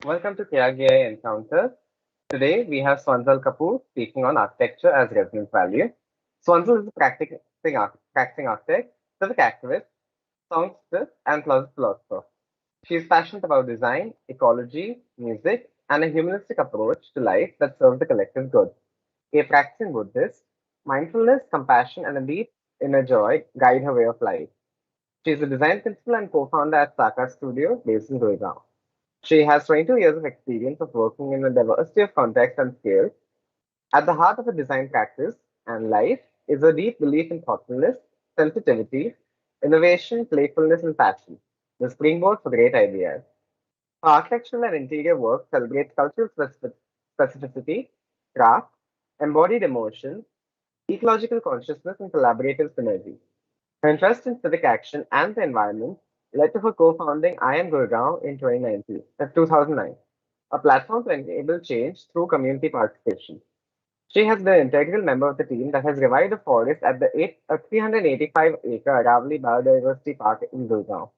Welcome to KRGI Encounter. Today we have Swanzal Kapoor speaking on architecture as resonant value. Swanzal is a practicing architect, civic activist, songstress, and closet philosopher. She is passionate about design, ecology, music, and a humanistic approach to life that serves the collective good. A practicing Buddhist, mindfulness, compassion, and a deep inner joy guide her way of life. She is a design principal and co-founder at Saka Studio based in Gurgaon. She has 22 years of experience of working in a diversity of contexts and scales. At the heart of a design practice and life is a deep belief in thoughtfulness, sensitivity, innovation, playfulness, and passion, the springboard for great ideas. Her architectural and interior work celebrates cultural specificity, craft, embodied emotion, ecological consciousness, and collaborative synergy. Her interest in civic action and the environment led to her co-founding I Am Gurgaon in 2009, a platform to enable change through community participation. She has been an integral member of the team that has revived a forest at the 385-acre Aravali Biodiversity Park in Gurgaon.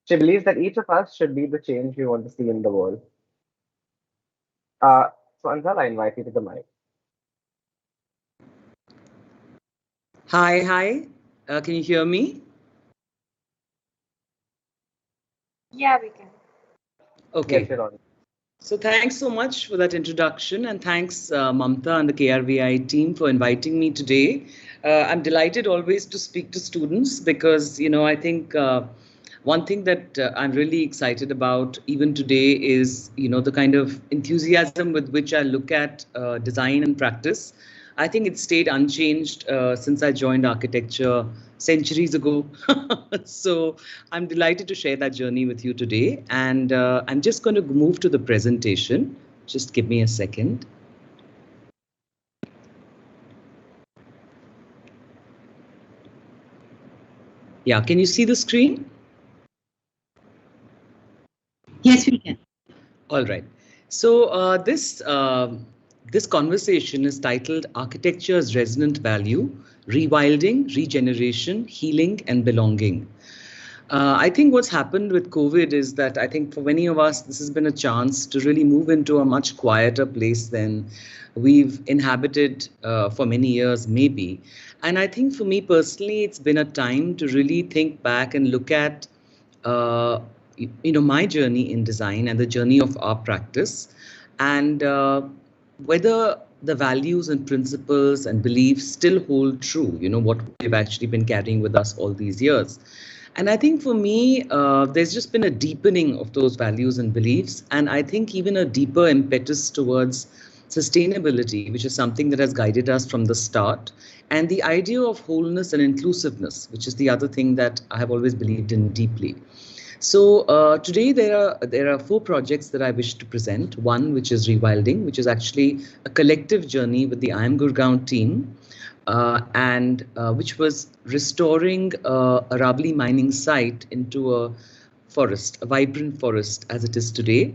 She believes that each of us should be the change we want to see in the world. Uh, Swanzal, I invite you to the mic. Hi. Can you hear me? Yeah, we can. Okay. Yes, you're on. So thanks so much for that introduction, and thanks Mamta and the KRVI team for inviting me today. I'm delighted always to speak to students because, I think one thing that I'm really excited about even today is, the kind of enthusiasm with which I look at design and practice. I think it stayed unchanged since I joined architecture centuries ago. So I'm delighted to share that journey with you today. And I'm just going to move to the presentation. Just give me a second. Yeah, can you see the screen? Yes, we can. All right. So this conversation is titled Architecture's Resonant Value, Rewilding, Regeneration, Healing and Belonging. I think what's happened with COVID is that I think for many of us, this has been a chance to really move into a much quieter place than we've inhabited for many years, maybe. And I think for me personally, it's been a time to really think back and look at uh, my journey in design and the journey of our practice, and whether the values and principles and beliefs still hold true, what we've actually been carrying with us all these years. And I think for me, there's just been a deepening of those values and beliefs, and I think even a deeper impetus towards sustainability, which is something that has guided us from the start, and the idea of wholeness and inclusiveness, which is the other thing that I have always believed in deeply. So today there are 4 projects that I wish to present. One, which is Rewilding, which is actually a collective journey with the I Am Gurgaon team, and which was restoring a Rabli mining site into a forest, a vibrant forest as it is today.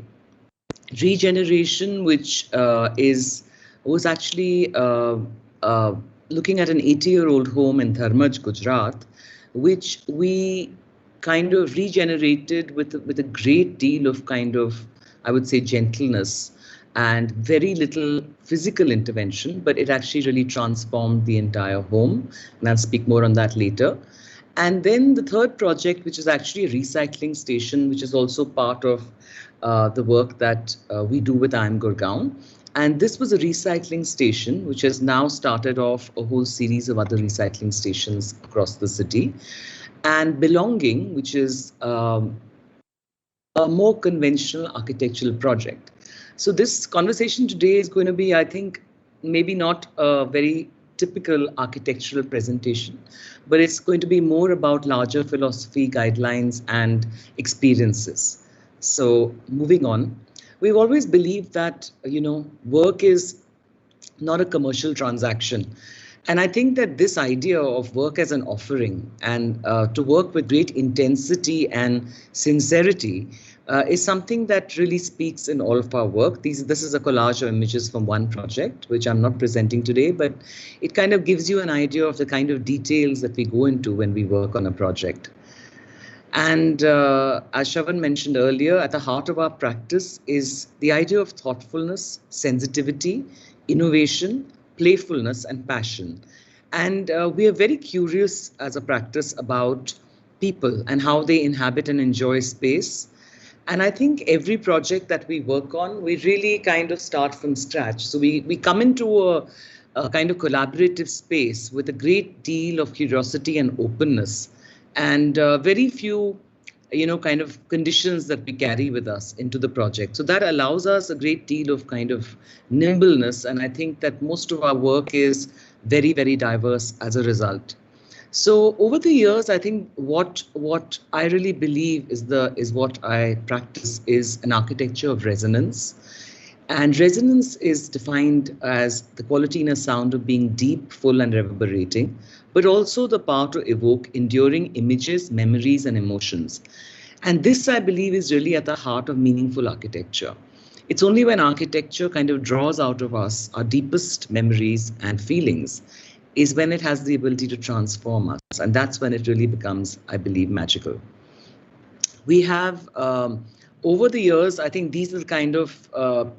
Regeneration, which was actually looking at an 80-year-old home in Dharmaj, Gujarat, which we kind of regenerated with a great deal of kind of, I would say, gentleness and very little physical intervention, but it actually really transformed the entire home. And I'll speak more on that later. And then the third project, which is actually a recycling station, which is also part of the work that we do with I Am Gurgaon. And this was a recycling station, which has now started off a whole series of other recycling stations across the city. And Belonging, which is a more conventional architectural project. So this conversation today is going to be, I think, maybe not a very typical architectural presentation, but it's going to be more about larger philosophy, guidelines, and experiences. So moving on, we've always believed that, work is not a commercial transaction. And I think that this idea of work as an offering and to work with great intensity and sincerity is something that really speaks in all of our work. This is a collage of images from one project, which I'm not presenting today, but it kind of gives you an idea of the kind of details that we go into when we work on a project. And as Shravan mentioned earlier, at the heart of our practice is the idea of thoughtfulness, sensitivity, innovation, playfulness, and passion. And we are very curious as a practice about people and how they inhabit and enjoy space. And I think every project that we work on, we really kind of start from scratch. So we come into a kind of collaborative space with a great deal of curiosity and openness, and very few, kind of conditions that we carry with us into the project. So that allows us a great deal of kind of nimbleness. And I think that most of our work is very, very diverse as a result. So over the years, I think what I really believe is what I practice is an architecture of resonance. And resonance is defined as the quality in a sound of being deep, full, and reverberating, but also the power to evoke enduring images, memories, and emotions. And this, I believe, is really at the heart of meaningful architecture. It's only when architecture kind of draws out of us our deepest memories and feelings is when it has the ability to transform us. And that's when it really becomes, I believe, magical. We have, over the years, I think these are the kind of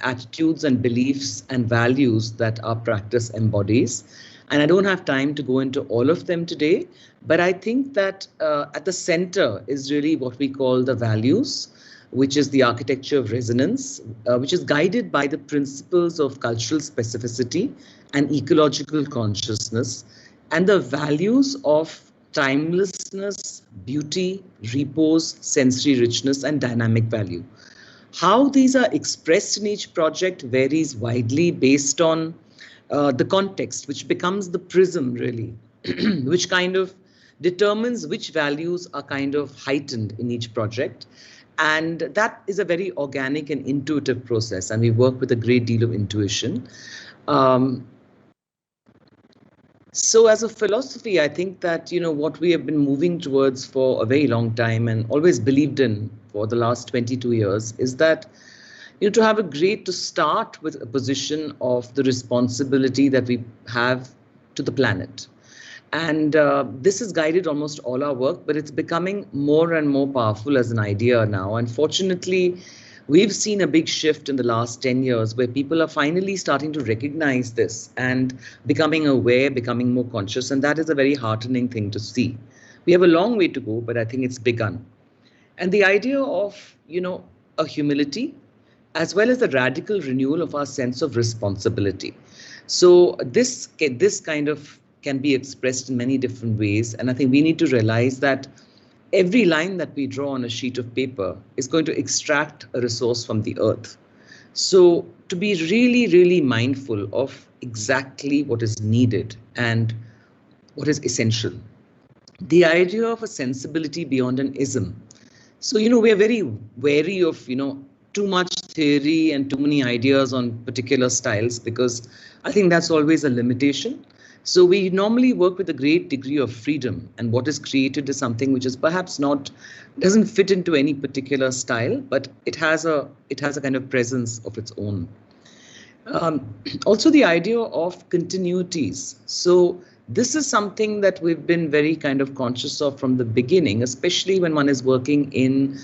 attitudes and beliefs and values that our practice embodies. And I don't have time to go into all of them today, but I think that at the center is really what we call the values, which is the architecture of resonance, which is guided by the principles of cultural specificity and ecological consciousness, and the values of timelessness, beauty, repose, sensory richness, and dynamic value. How these are expressed in each project varies widely based on the context, which becomes the prism, really, which kind of determines which values are kind of heightened in each project. And that is a very organic and intuitive process, and we work with a great deal of intuition. So as a philosophy, I think that, what we have been moving towards for a very long time and always believed in for the last 22 years is that, to have to start with a position of the responsibility that we have to the planet. And this has guided almost all our work, but it's becoming more and more powerful as an idea now. And fortunately, we've seen a big shift in the last 10 years where people are finally starting to recognize this and becoming aware, becoming more conscious. And that is a very heartening thing to see. We have a long way to go, but I think it's begun. And the idea of, a humility, as well as the radical renewal of our sense of responsibility. So this kind of can be expressed in many different ways. And I think we need to realize that every line that we draw on a sheet of paper is going to extract a resource from the earth. So to be really, really mindful of exactly what is needed and what is essential. The idea of a sensibility beyond an ism. So, we are very wary of, too much theory and too many ideas on particular styles, because I think that's always a limitation. So we normally work with a great degree of freedom, and what is created is something which is perhaps doesn't fit into any particular style, but it has a kind of presence of its own. Also the idea of continuities. So this is something that we've been very kind of conscious of from the beginning, especially when one is working in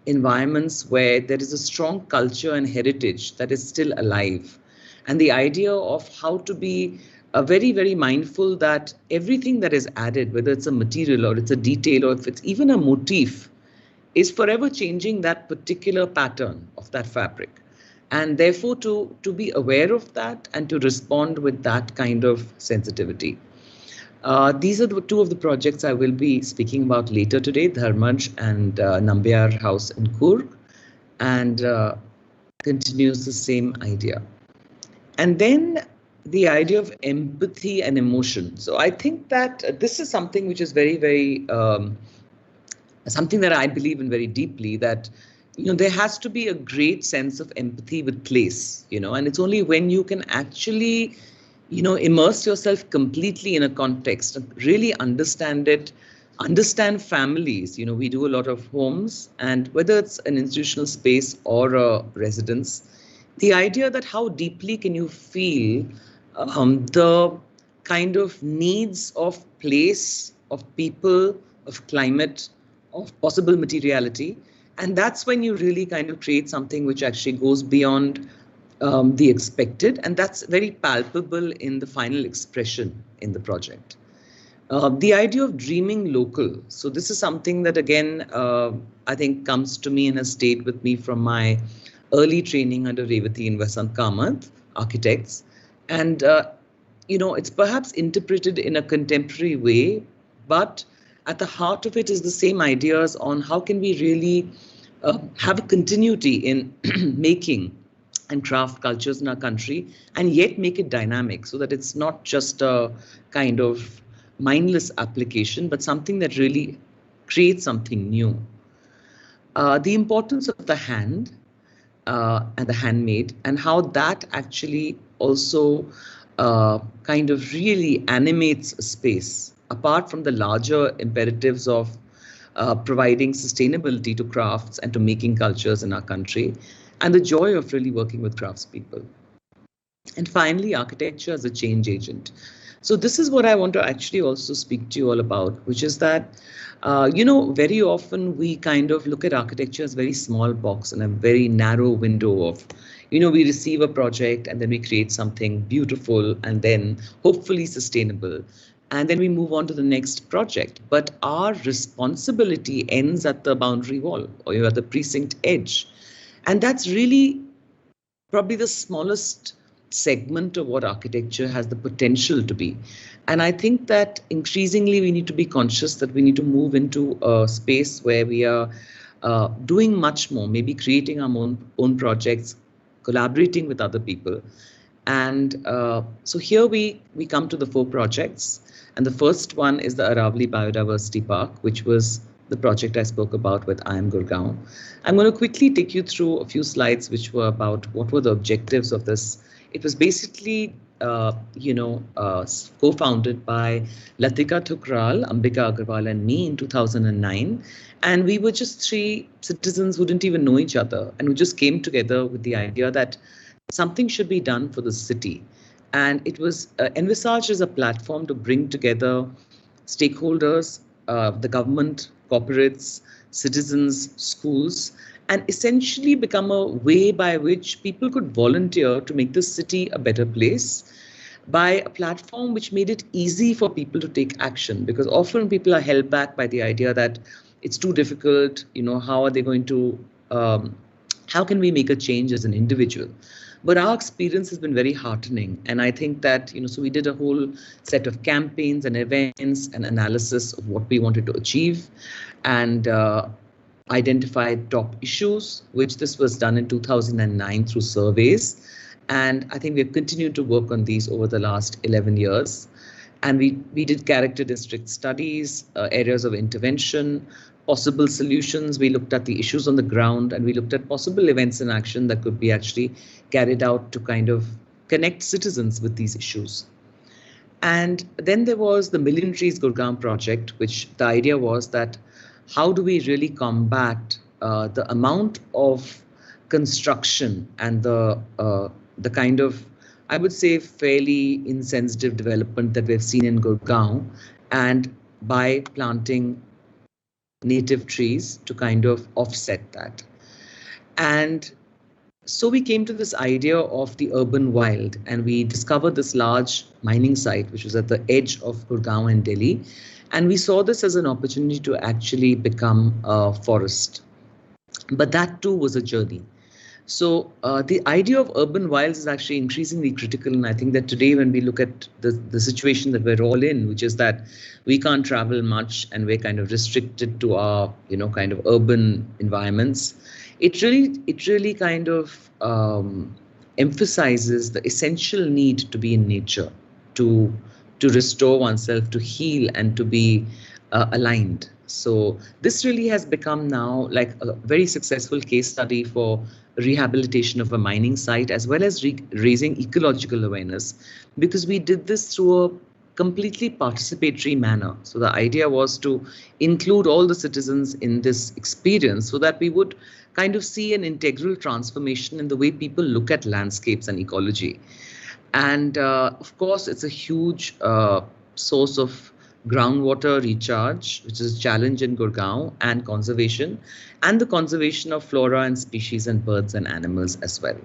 environments where there is a strong culture and heritage that is still alive. And the idea of how to be very, very mindful that everything that is added, whether it's a material or it's a detail or if it's even a motif, is forever changing that particular pattern of that fabric. And therefore to be aware of that and to respond with that kind of sensitivity. These are the two of the projects I will be speaking about later today, Dharmaj and Nambiar House in Coorg, and continues the same idea. And then the idea of empathy and emotion. So I think that this is something which is very, very, something that I believe in very deeply, that, there has to be a great sense of empathy with place, and it's only when you can actually, immerse yourself completely in a context and really understand it, understand families. We do a lot of homes, and whether it's an institutional space or a residence, the idea that how deeply can you feel the kind of needs of place, of people, of climate, of possible materiality. And that's when you really kind of create something which actually goes beyond the expected. And that's very palpable in the final expression in the project. The idea of dreaming local. So this is something that, again, I think comes to me and has stayed with me from my early training under Revati and Vasant Kamath, architects. And, it's perhaps interpreted in a contemporary way, but at the heart of it is the same ideas on how can we really have a continuity in making and craft cultures in our country, and yet make it dynamic so that it's not just a kind of mindless application, but something that really creates something new. The importance of the hand and the handmade, and how that actually also kind of really animates a space, apart from the larger imperatives of providing sustainability to crafts and to making cultures in our country, and the joy of really working with craftspeople. And finally, architecture as a change agent. So this is what I want to actually also speak to you all about, which is that, very often we kind of look at architecture as a very small box and a very narrow window of, we receive a project and then we create something beautiful and then hopefully sustainable. And then we move on to the next project. But our responsibility ends at the boundary wall or at the precinct edge. And that's really probably the smallest segment of what architecture has the potential to be. And I think that increasingly we need to be conscious that we need to move into a space where we are doing much more, maybe creating our own projects, collaborating with other people. And so here we come to the 4 projects. And the first one is the Aravali Biodiversity Park, which was the project I spoke about with I Am Gurgaon. I'm going to quickly take you through a few slides which were about what were the objectives of this. It was basically, co-founded by Latika Thukral, Ambika Agarwal and me in 2009. And we were just 3 citizens who didn't even know each other and who just came together with the idea that something should be done for the city. And it was envisaged as a platform to bring together stakeholders, the government, corporates, citizens, schools, and essentially become a way by which people could volunteer to make the city a better place by a platform which made it easy for people to take action, because often people are held back by the idea that it's too difficult, how are they going to, how can we make a change as an individual? But our experience has been very heartening. And I think that, so we did a whole set of campaigns and events and analysis of what we wanted to achieve and identified top issues, which this was done in 2009 through surveys. And I think we've continued to work on these over the last 11 years. And we did character district studies, areas of intervention, possible solutions. We looked at the issues on the ground and we looked at possible events in action that could be actually carried out to kind of connect citizens with these issues. And then there was the Million Trees Gurgaon project, which the idea was that how do we really combat the amount of construction and the kind of, I would say, fairly insensitive development that we've seen in Gurgaon, and by planting native trees to kind of offset that. And so we came to this idea of the urban wild, and we discovered this large mining site, which was at the edge of Gurgaon and Delhi. And we saw this as an opportunity to actually become a forest. But that too was a journey. So the idea of urban wilds is actually increasingly critical. And I think that today when we look at the situation that we're all in, which is that we can't travel much and we're kind of restricted to our, kind of urban environments, it really kind of emphasizes the essential need to be in nature, to restore oneself, to heal and to be aligned. So this really has become now like a very successful case study for rehabilitation of a mining site, as well as raising ecological awareness, because we did this through a completely participatory manner. So the idea was to include all the citizens in this experience so that we would kind of see an integral transformation in the way people look at landscapes and ecology. And of course, it's a huge source of groundwater recharge, which is a challenge in Gurgaon, and conservation, and the conservation of flora and species and birds and animals as well.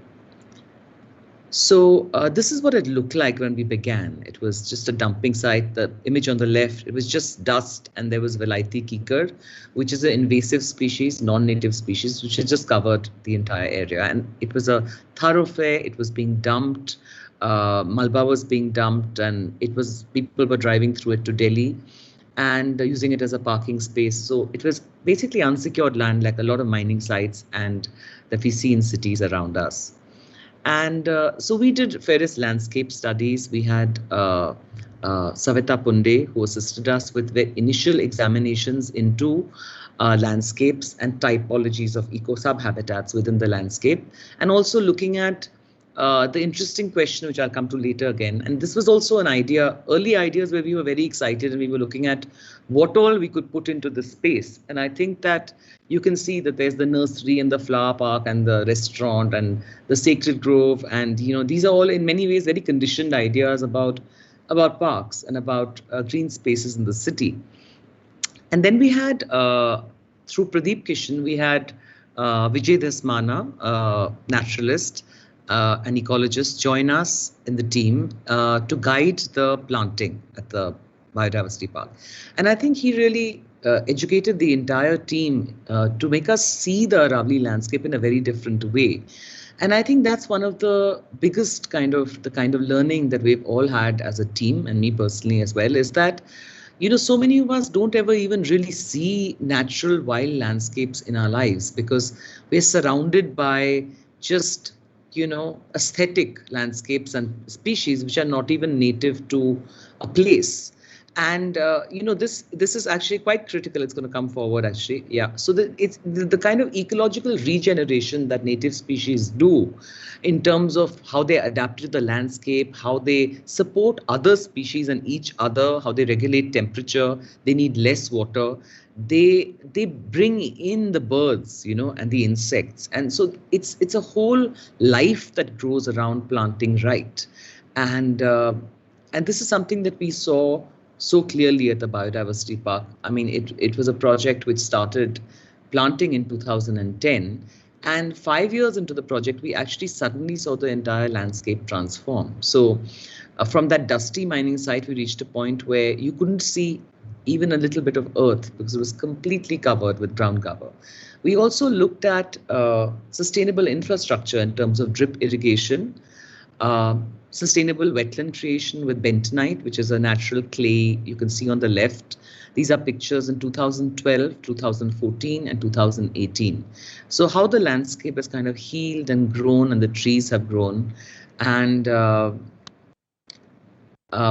So this is what it looked like when we began. It was just a dumping site. The image on the left, it was just dust, and there was Velaiti kikar, which is an invasive species, non-native species, which had just covered the entire area. And it was a thoroughfare. It was being dumped. Malba was being dumped, and people were driving through it to Delhi and using it as a parking space. So it was basically unsecured land, like a lot of mining sites and that we see in cities around us. And so we did various landscape studies. We had Savita Punde, who assisted us with the initial examinations into landscapes and typologies of eco subhabitats within the landscape, and also looking at the interesting question, which I'll come to later again. And this was also an idea, early ideas where we were very excited and we were looking at what all we could put into the space. And I think that you can see that there's the nursery and the flower park and the restaurant and the sacred grove. And, you know, these are all in many ways very conditioned ideas about parks and about green spaces in the city. And then we had, through Pradeep Kishan, we had Vijay Dasmana, naturalist, an ecologist, join us in the team to guide the planting at the biodiversity park. And I think he really educated the entire team to make us see the Aravali landscape in a very different way. And I think that's one of the biggest kind of learning that we've all had as a team, and me personally as well, is that, you know, so many of us don't ever even really see natural wild landscapes in our lives because we're surrounded by just, you know, aesthetic landscapes and species which are not even native to a place. And you know, this is actually quite critical. It's going to come forward actually. Yeah. So it's the kind of ecological regeneration that native species do in terms of how they adapt to the landscape, how they support other species and each other, how they regulate temperature, they need less water. They bring in the birds, you know, and the insects. And so it's a whole life that grows around planting right. And this is something that we saw so clearly at the biodiversity park. I mean, it was a project which started planting in 2010, and 5 years into the project, we actually suddenly saw the entire landscape transform. So from that dusty mining site, we reached a point where you couldn't see even a little bit of earth because it was completely covered with ground cover. We also looked at sustainable infrastructure in terms of drip irrigation, sustainable wetland creation with bentonite, which is a natural clay you can see on the left. These are pictures in 2012, 2014, and 2018. So how the landscape has kind of healed and grown and the trees have grown. And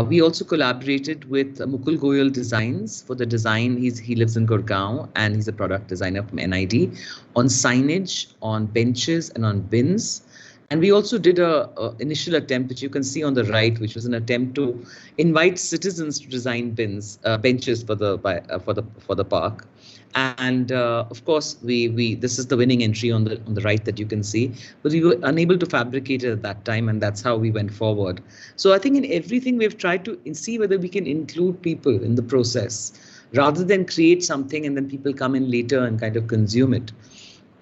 we also collaborated with Mukul Goyal Designs for the design. He lives in Gurgaon and he's a product designer from NID on signage, on benches and on bins. And we also did a initial attempt, which you can see on the right, which was an attempt to invite citizens to design benches for the park. And of course, this is the winning entry on the right that you can see, but we were unable to fabricate it at that time, and that's how we went forward. So I think in everything we've tried to see whether we can include people in the process, rather than create something and then people come in later and kind of consume it.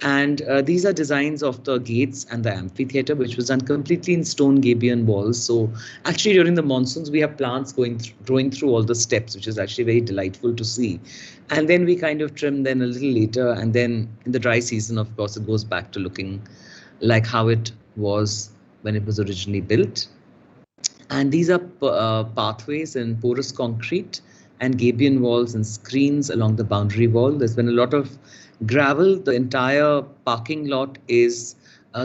And these are designs of the gates and the amphitheater, which was done completely in stone gabion walls. So actually during the monsoons, we have plants growing through all the steps, which is actually very delightful to see. And then we kind of trim them a little later. And then in the dry season, of course, it goes back to looking like how it was when it was originally built. And these are pathways in porous concrete and gabion walls and screens along the boundary wall. There's been a lot of gravel. The entire parking lot is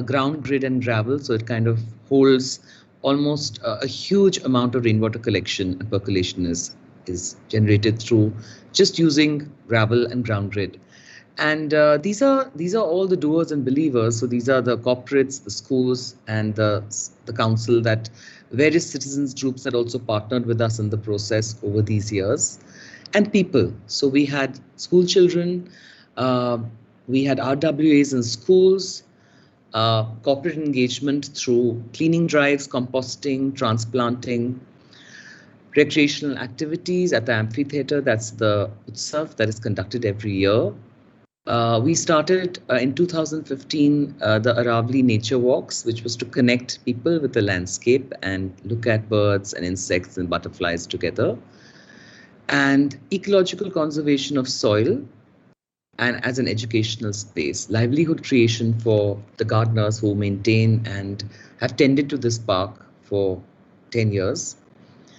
ground grid and gravel, so it kind of holds almost a huge amount of rainwater collection and percolation is generated through just using gravel and ground grid. And these are all the doers and believers. So these are the corporates, the schools, and the council, that various citizens groups that also partnered with us in the process over these years, and people. So we had school children, we had RWAs in schools, corporate engagement through cleaning drives, composting, transplanting. recreational activities at the amphitheater. That's the Utsav that is conducted every year. We started in 2015 the Aravali Nature Walks, which was to connect people with the landscape and look at birds and insects and butterflies together. And ecological conservation of soil, and as an educational space, livelihood creation for the gardeners who maintain and have tended to this park for 10 years.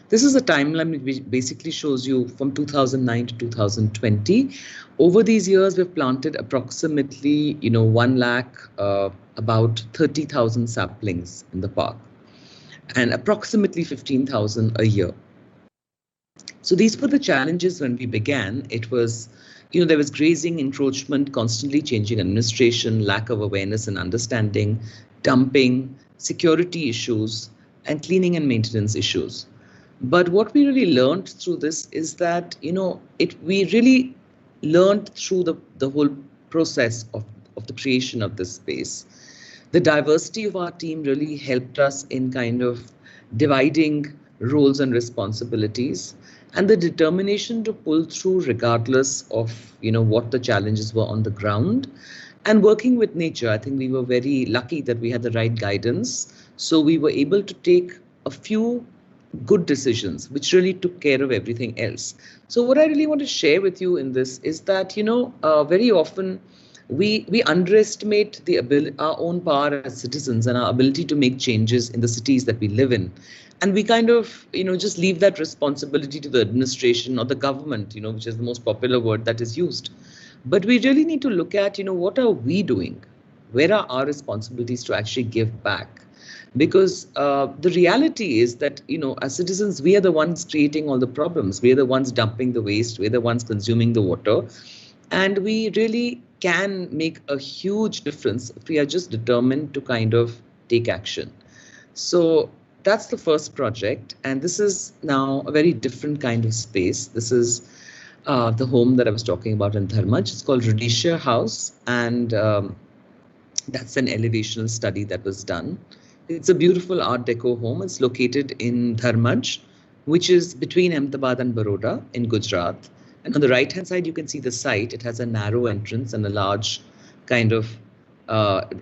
This is a timeline which basically shows you from 2009 to 2020. Over these years, we've planted approximately, 1 lakh, about 30,000 saplings in the park, and approximately 15,000 a year. So these were the challenges when we began. It was, there was grazing, encroachment, constantly changing administration, lack of awareness and understanding, dumping, security issues, and cleaning and maintenance issues. But what we really learned through this is that, we really learned through the whole process of the creation of this space. The diversity of our team really helped us in kind of dividing roles and responsibilities, and the determination to pull through regardless of, what the challenges were on the ground. And working with nature, I think we were very lucky that we had the right guidance. So we were able to take a few good decisions, which really took care of everything else. So what I really want to share with you in this is that, very often we underestimate the ability, our own power as citizens and our ability to make changes in the cities that we live in. And we kind of, just leave that responsibility to the administration or the government, which is the most popular word that is used. But we really need to look at, what are we doing? Where are our responsibilities to actually give back? Because the reality is that, as citizens, we are the ones creating all the problems. We are the ones dumping the waste. We're the ones consuming the water. And we really can make a huge difference if we are just determined to kind of take action. So that's the first project. And this is now a very different kind of space. This is the home that I was talking about in Dharmaj. It's called Rhodesia House. And that's an elevational study that was done. It's a beautiful Art Deco home. It's located in Dharmaj, which is between Ahmedabad and Baroda in Gujarat. And on the right-hand side, you can see the site. It has a narrow entrance and a large kind of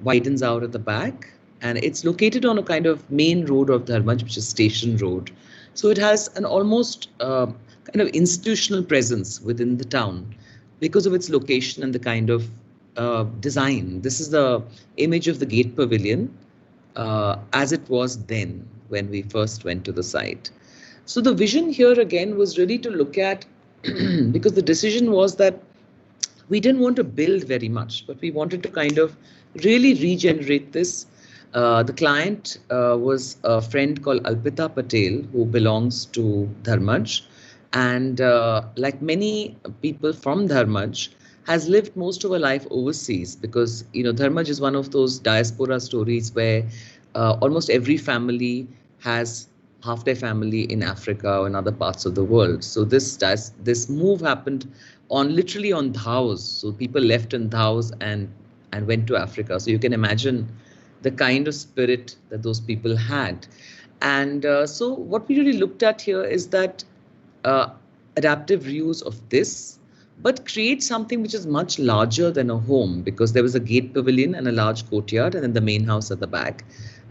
widens out at the back. And it's located on a kind of main road of Dharmaj, which is Station Road. So it has an almost kind of institutional presence within the town because of its location and the kind of design. This is the image of the gate pavilion as it was then when we first went to the site. So the vision here again was really to look at, because the decision was that we didn't want to build very much, but we wanted to kind of really regenerate this. The client was a friend called Alpita Patel, who belongs to Dharmaj. And like many people from Dharmaj, has lived most of her life overseas because, Dharmaj is one of those diaspora stories where almost every family has half their family in Africa or in other parts of the world. So this move happened literally on dhaus. So people left in dhaus and went to Africa. So you can imagine the kind of spirit that those people had. And so what we really looked at here is that adaptive reuse of this, but create something which is much larger than a home, because there was a gate pavilion and a large courtyard and then the main house at the back.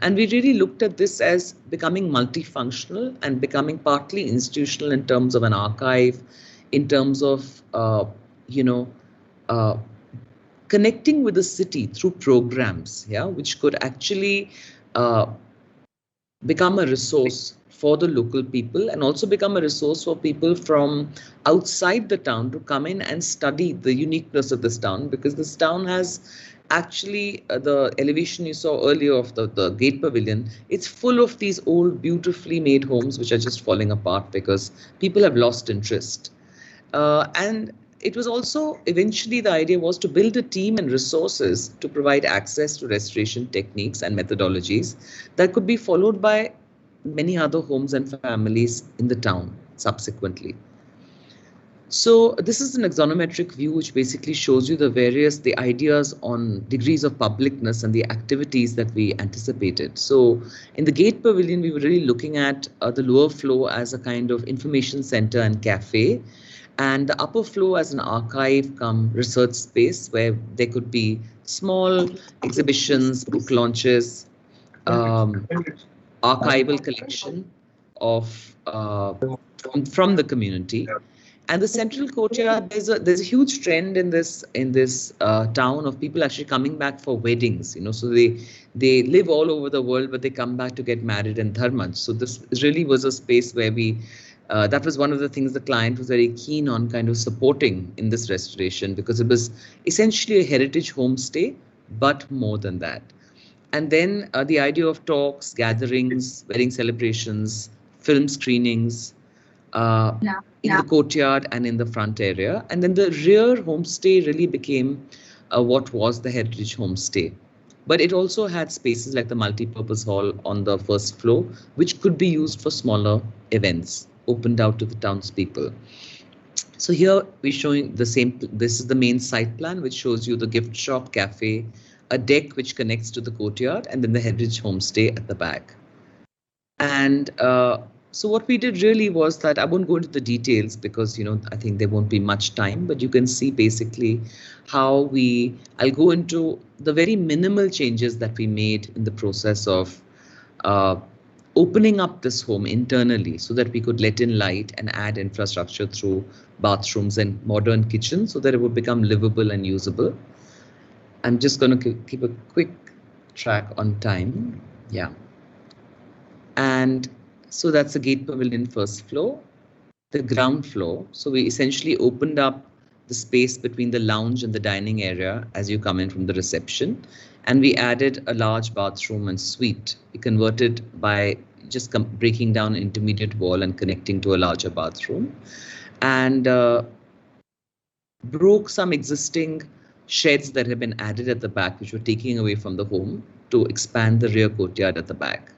And we really looked at this as becoming multifunctional and becoming partly institutional in terms of an archive, in terms of, connecting with the city through programs, which could actually become a resource for the local people and also become a resource for people from outside the town to come in and study the uniqueness of this town, because this town has actually the elevation you saw earlier of the gate pavilion. It's full of these old, beautifully made homes which are just falling apart because people have lost interest. And it was also eventually the idea was to build a team and resources to provide access to restoration techniques and methodologies that could be followed by many other homes and families in the town subsequently. So this is an axonometric view which basically shows you the ideas on degrees of publicness and the activities that we anticipated. So in the Gate Pavilion, we were really looking at the lower floor as a kind of information center and cafe, and the upper floor as an archive come research space where there could be small exhibitions, book launches, archival collection of from the community. And the central courtyard, there's a huge trend in this town of people actually coming back for weddings. So they live all over the world, but they come back to get married in Dharmaj. So this really was a space where that was one of the things the client was very keen on kind of supporting in this restoration, because it was essentially a heritage homestay, but more than that. And then the idea of talks, gatherings, wedding celebrations, film screenings, in the courtyard and in the front area. And then the rear homestay really became what was the heritage homestay. But it also had spaces like the multi-purpose hall on the first floor, which could be used for smaller events, opened out to the townspeople. So here we're showing the same, this is the main site plan, which shows you the gift shop, cafe, a deck which connects to the courtyard, and then the heritage homestay at the back. And so what we did really was that I won't go into the details because, I think there won't be much time, but you can see basically how I'll go into the very minimal changes that we made in the process of opening up this home internally so that we could let in light and add infrastructure through bathrooms and modern kitchens so that it would become livable and usable. I'm just going to keep a quick track on time. Yeah. And so that's the Gate Pavilion first floor, the ground floor. So we essentially opened up the space between the lounge and the dining area as you come in from the reception. And we added a large bathroom and suite. We converted by just breaking down an intermediate wall and connecting to a larger bathroom. And broke some existing sheds that had been added at the back, which were taking away from the home to expand the rear courtyard at the back.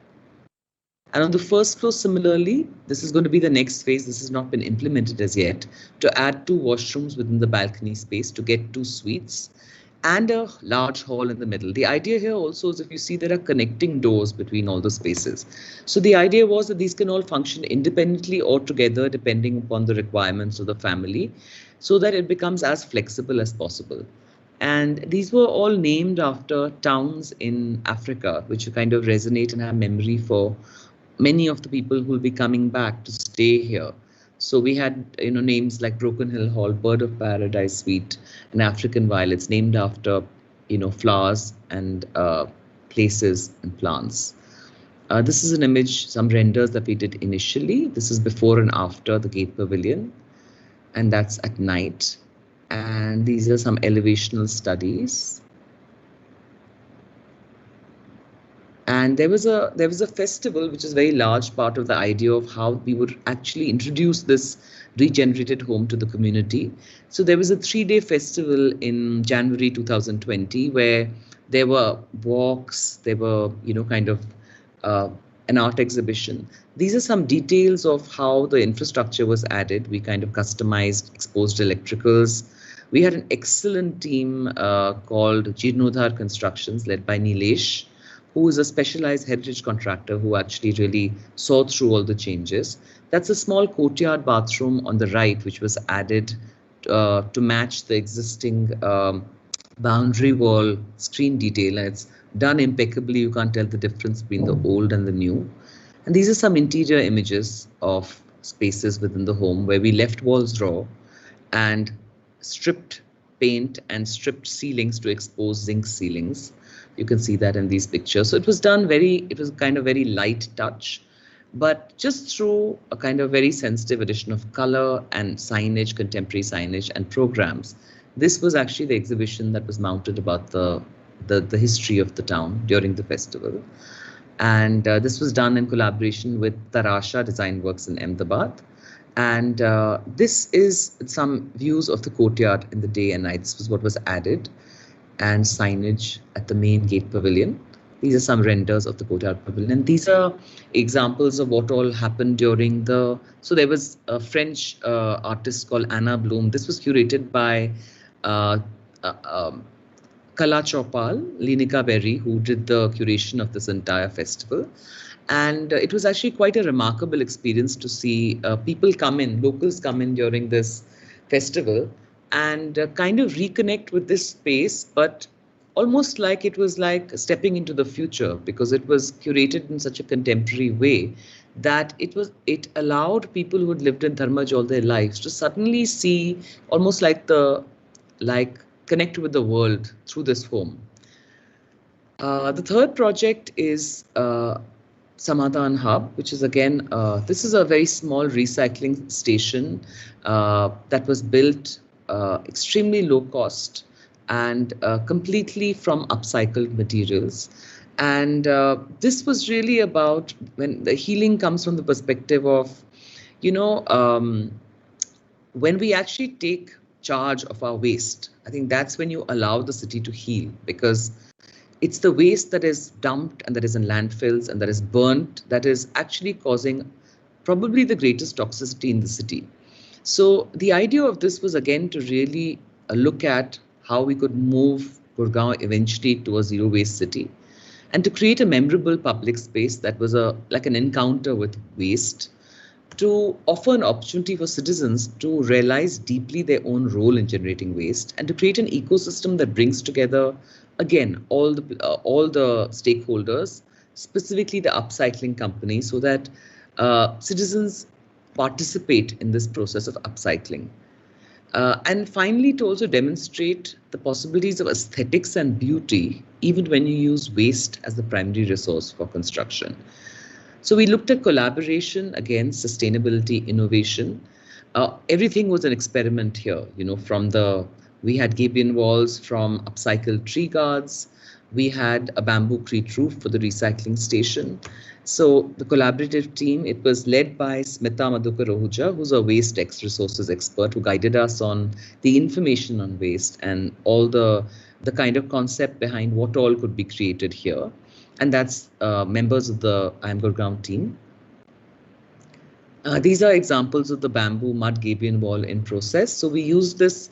And on the first floor, similarly, this is going to be the next phase. This has not been implemented as yet, to add 2 washrooms within the balcony space to get 2 suites and a large hall in the middle. The idea here also is, if you see, there are connecting doors between all the spaces. So the idea was that these can all function independently or together depending upon the requirements of the family, so that it becomes as flexible as possible. And these were all named after towns in Africa, which kind of resonate and have memory for many of the people who will be coming back to stay here. So we had, names like Broken Hill Hall, Bird of Paradise Suite, and African Violets, named after, flowers and places and plants. This is an image, some renders that we did initially. This is before and after the Gate Pavilion, and that's at night. And these are some elevational studies. And there was a festival, which is a very large part of the idea of how we would actually introduce this regenerated home to the community. So there was a 3-day festival in January 2020 where there were walks, there were, kind of an art exhibition. These are some details of how the infrastructure was added. We kind of customized, exposed electricals. We had an excellent team called Jeernodhar Constructions, led by Nilesh, who is a specialized heritage contractor who actually really saw through all the changes. That's a small courtyard bathroom on the right, which was added to match the existing boundary wall screen detail. And it's done impeccably. You can't tell the difference between the old and the new. And these are some interior images of spaces within the home where we left walls raw and stripped paint and stripped ceilings to expose zinc ceilings. You can see that in these pictures. So it was done it was kind of very light touch, but just through a kind of very sensitive addition of color and signage, contemporary signage and programs. This was actually the exhibition that was mounted about the history of the town during the festival. And this was done in collaboration with Tarasha Design Works in Ahmedabad. And this is some views of the courtyard in the day and night. This was what was added, and signage at the main Gate Pavilion. These are some renders of the courtyard pavilion. And these are examples of what all happened during the, so there was a French artist called Anna Bloom. This was curated by uh, uh, um, Kala Chopal, Linika Berry, who did the curation of this entire festival. And it was actually quite a remarkable experience to see people come in, locals come in during this festival and kind of reconnect with this space, but almost like it was like stepping into the future, because it was curated in such a contemporary way that it allowed people who had lived in Dharmaj all their lives to suddenly see almost like connect with the world through this home. The third project is Samadhan Hub, which is again, this is a very small recycling station that was built extremely low cost and completely from upcycled materials. And this was really about when the healing comes from the perspective of, you know, when we actually take charge of our waste. I think that's when you allow the city to heal, because it's the waste that is dumped and that is in landfills and that is burnt that is actually causing probably the greatest toxicity in the city. So the idea of this was again to really look at how we could move Gurgaon eventually to a zero waste city, and to create a memorable public space that was like an encounter with waste, to offer an opportunity for citizens to realize deeply their own role in generating waste, and to create an ecosystem that brings together, again, all the stakeholders, specifically the upcycling companies, so that citizens participate in this process of upcycling. And finally, to also demonstrate the possibilities of aesthetics and beauty, even when you use waste as the primary resource for construction. So we looked at collaboration, again, sustainability, innovation. Everything was an experiment here, you know, we had gabion walls from upcycled tree guards. We had a bamboo-crete roof for the recycling station. So the collaborative team, it was led by Smita Madhukar Ahuja, who's a waste X resources expert, who guided us on the information on waste and all the kind of concept behind what all could be created here. And that's members of the I Am Gurgaon team. These are examples of the bamboo mud gabion wall in process. So we use this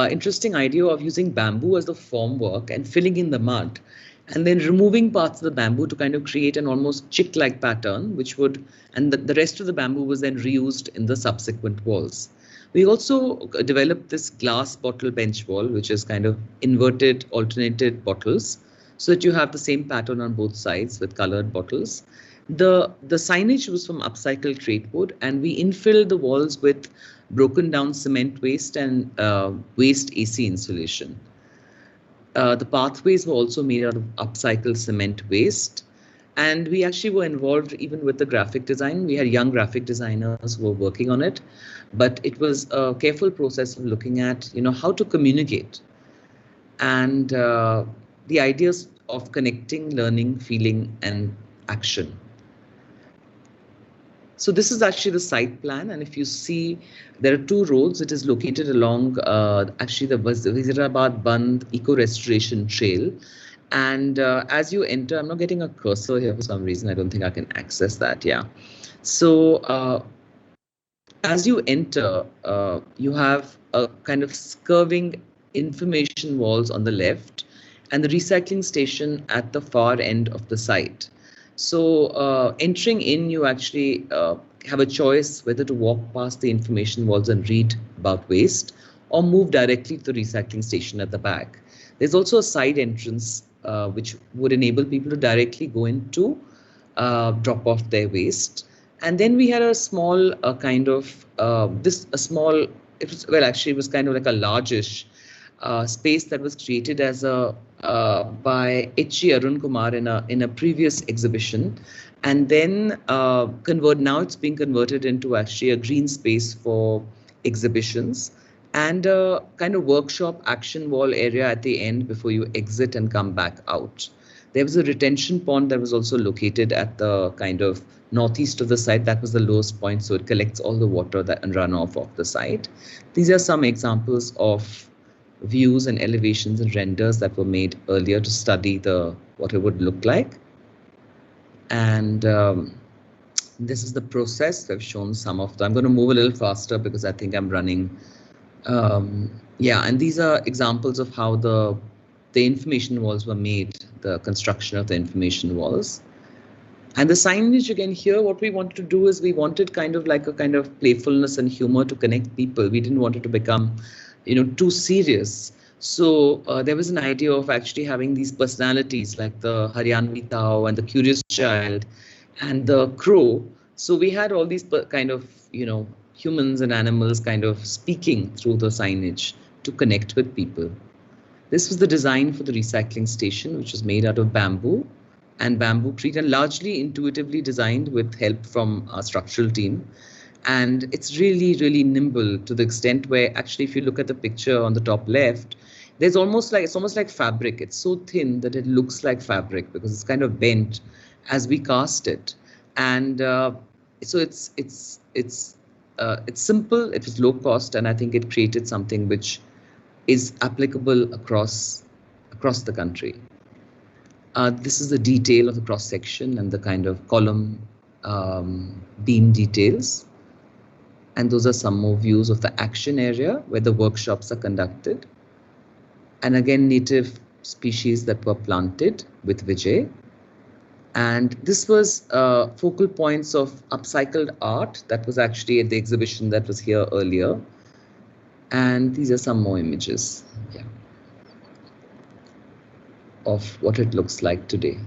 interesting idea of using bamboo as the formwork and filling in the mud, and then removing parts of the bamboo to kind of create an almost chick-like pattern, which would, and the rest of the bamboo was then reused in the subsequent walls. We also developed this glass bottle bench wall, which is kind of inverted, alternated bottles, so that you have the same pattern on both sides with colored bottles. The signage was from upcycled crate wood, and we infilled the walls with broken down cement waste and waste AC insulation. The pathways were also made out of upcycled cement waste. And we actually were involved even with the graphic design. We had young graphic designers who were working on it, but it was a careful process of looking at, you know, how to communicate, and the ideas of connecting, learning, feeling, and action. So this is actually the site plan, and if you see, there are two roads. It is located along actually the Wazirabad Band Eco Restoration Trail. And as you enter, I'm not getting a cursor here for some reason. I don't think I can access that. Yeah. So as you enter, you have a kind of curving information walls on the left and the recycling station at the far end of the site. So entering in, you actually have a choice whether to walk past the information walls and read about waste, or move directly to the recycling station at the back. There's also a side entrance which would enable people to directly go in to drop off their waste. And then we had a small kind of it was kind of like a largish space that was created as a by H.G. Arun Kumar in a previous exhibition, and then now it's being converted into actually a green space for exhibitions and a kind of workshop action wall area at the end before you exit and come back out. There was a retention pond that was also located at the kind of northeast of the site. That was the lowest point, so it collects all the water and runoff of the site. These are some examples of views and elevations and renders that were made earlier to study the what it would look like. And this is the process. I've shown some of them. I'm going to move a little faster because I think I'm running. Yeah, and these are examples of how the information walls were made, the construction of the information walls. And the signage again here, what we wanted to do is we wanted kind of like a kind of playfulness and humor to connect people. We didn't want it to become, too serious. So there was an idea of actually having these personalities like the Haryanvi Tao and the Curious Child and the Crow. So we had all these kind of, humans and animals kind of speaking through the signage to connect with people. This was the design for the recycling station, which was made out of bamboo and bamboo treat, and largely intuitively designed with help from our structural team. And it's really, really nimble to the extent where actually, if you look at the picture on the top left, it's almost like fabric. It's so thin that it looks like fabric because it's kind of bent as we cast it. And so it's simple, it was low cost, and I think it created something which is applicable across the country. This is the detail of the cross section and the kind of column beam details. And those are some more views of the action area where the workshops are conducted. And again, native species that were planted with Vijay. And this was focal points of upcycled art that was actually at the exhibition that was here earlier. And these are some more images, yeah, of what it looks like today.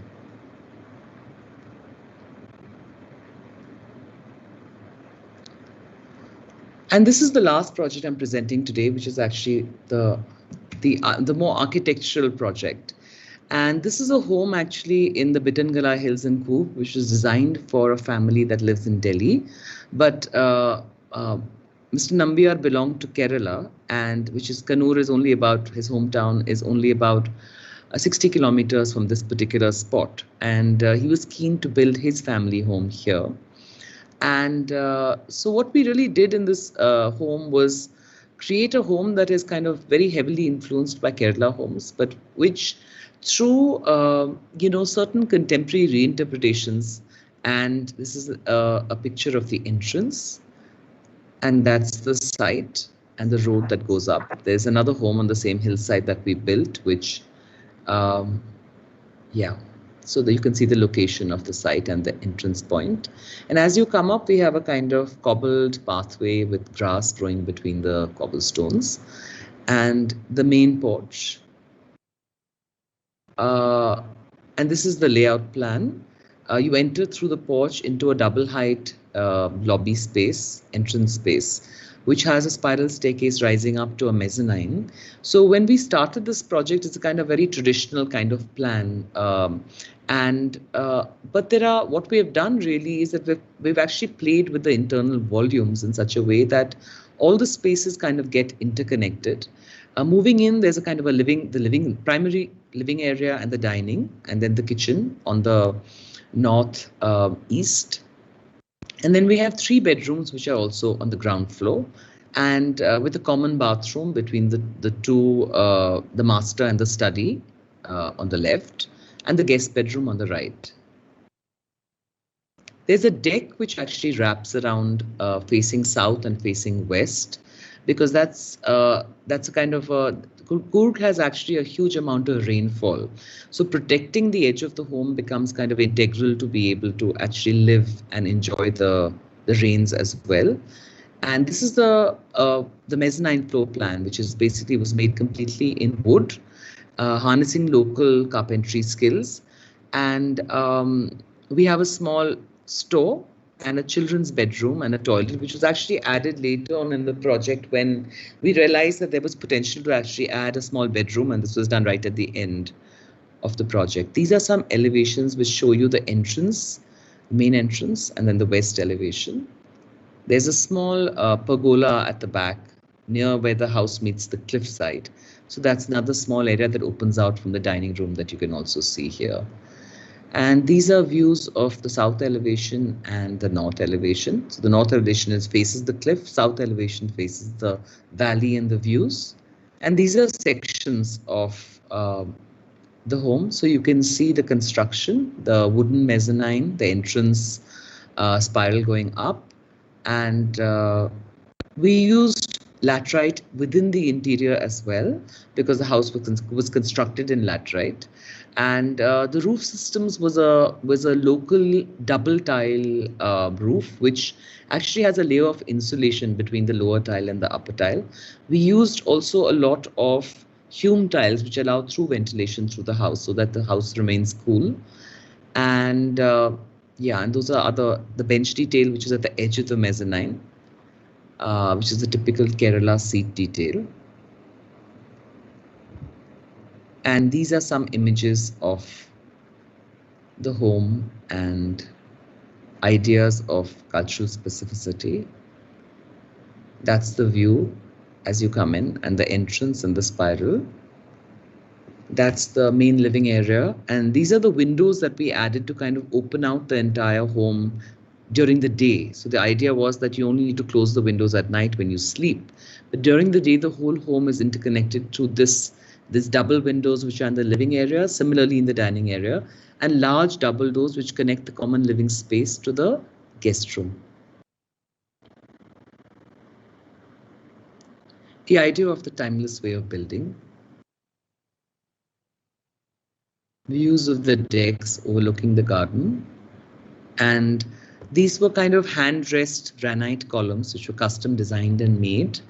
And this is the last project I'm presenting today, which is actually the more architectural project. And this is a home actually in the Bitangala Hills in Coop, which was designed for a family that lives in Delhi. But Mr. Nambiar belonged to Kerala, and which is Kannur is only about, his hometown is only about 60 kilometers from this particular spot. And he was keen to build his family home here. And so what we really did in this home was create a home that is kind of very heavily influenced by Kerala homes, but which through, certain contemporary reinterpretations. And this is a picture of the entrance. And that's the site and the road that goes up. There's another home on the same hillside that we built, which, yeah. So that you can see the location of the site and the entrance point. And as you come up, we have a kind of cobbled pathway with grass growing between the cobblestones and the main porch. And this is the layout plan. You enter through the porch into a double height lobby space, entrance space, which has a spiral staircase rising up to a mezzanine. So when we started this project, it's a kind of very traditional kind of plan. But what we have done really is that we've actually played with the internal volumes in such a way that all the spaces kind of get interconnected. Moving in, there's a kind of a primary living area and the dining, and then the kitchen on the north east. And then we have 3 bedrooms, which are also on the ground floor, and with a common bathroom between the two, the master and the study on the left, and the guest bedroom on the right. There's a deck which actually wraps around facing south and facing west, because that's a kind of Coorg has actually a huge amount of rainfall. So protecting the edge of the home becomes kind of integral to be able to actually live and enjoy the rains as well. And this is the mezzanine floor plan, which is basically was made completely in wood, harnessing local carpentry skills. And we have a small store and a children's bedroom and a toilet, which was actually added later on in the project when we realized that there was potential to actually add a small bedroom, and this was done right at the end of the project. These are some elevations which show you the entrance, main entrance, and then the west elevation. There's a small pergola at the back near where the house meets the cliffside. So that's another small area that opens out from the dining room that you can also see here. And these are views of the south elevation and the north elevation. So the north elevation faces the cliff, south elevation faces the valley and the views. And these are sections of the home. So you can see the construction, the wooden mezzanine, the entrance spiral going up, and we used laterite within the interior as well, because the house was constructed in laterite, and the roof systems was a local double tile roof, which actually has a layer of insulation between the lower tile and the upper tile. We used also a lot of hume tiles, which allow through ventilation through the house, so that the house remains cool. And yeah, and those are the bench detail, which is at the edge of the mezzanine, which is the typical Kerala seat detail. And these are some images of the home and ideas of cultural specificity. That's the view as you come in, and the entrance and the spiral. That's the main living area. And these are the windows that we added to kind of open out the entire home during the day. So the idea was that you only need to close the windows at night when you sleep. But during the day, the whole home is interconnected through this double windows, which are in the living area, similarly in the dining area, and large double doors which connect the common living space to the guest room. The idea of the timeless way of building. Views of the decks overlooking the garden. And these were kind of hand-dressed granite columns, which were custom designed and made.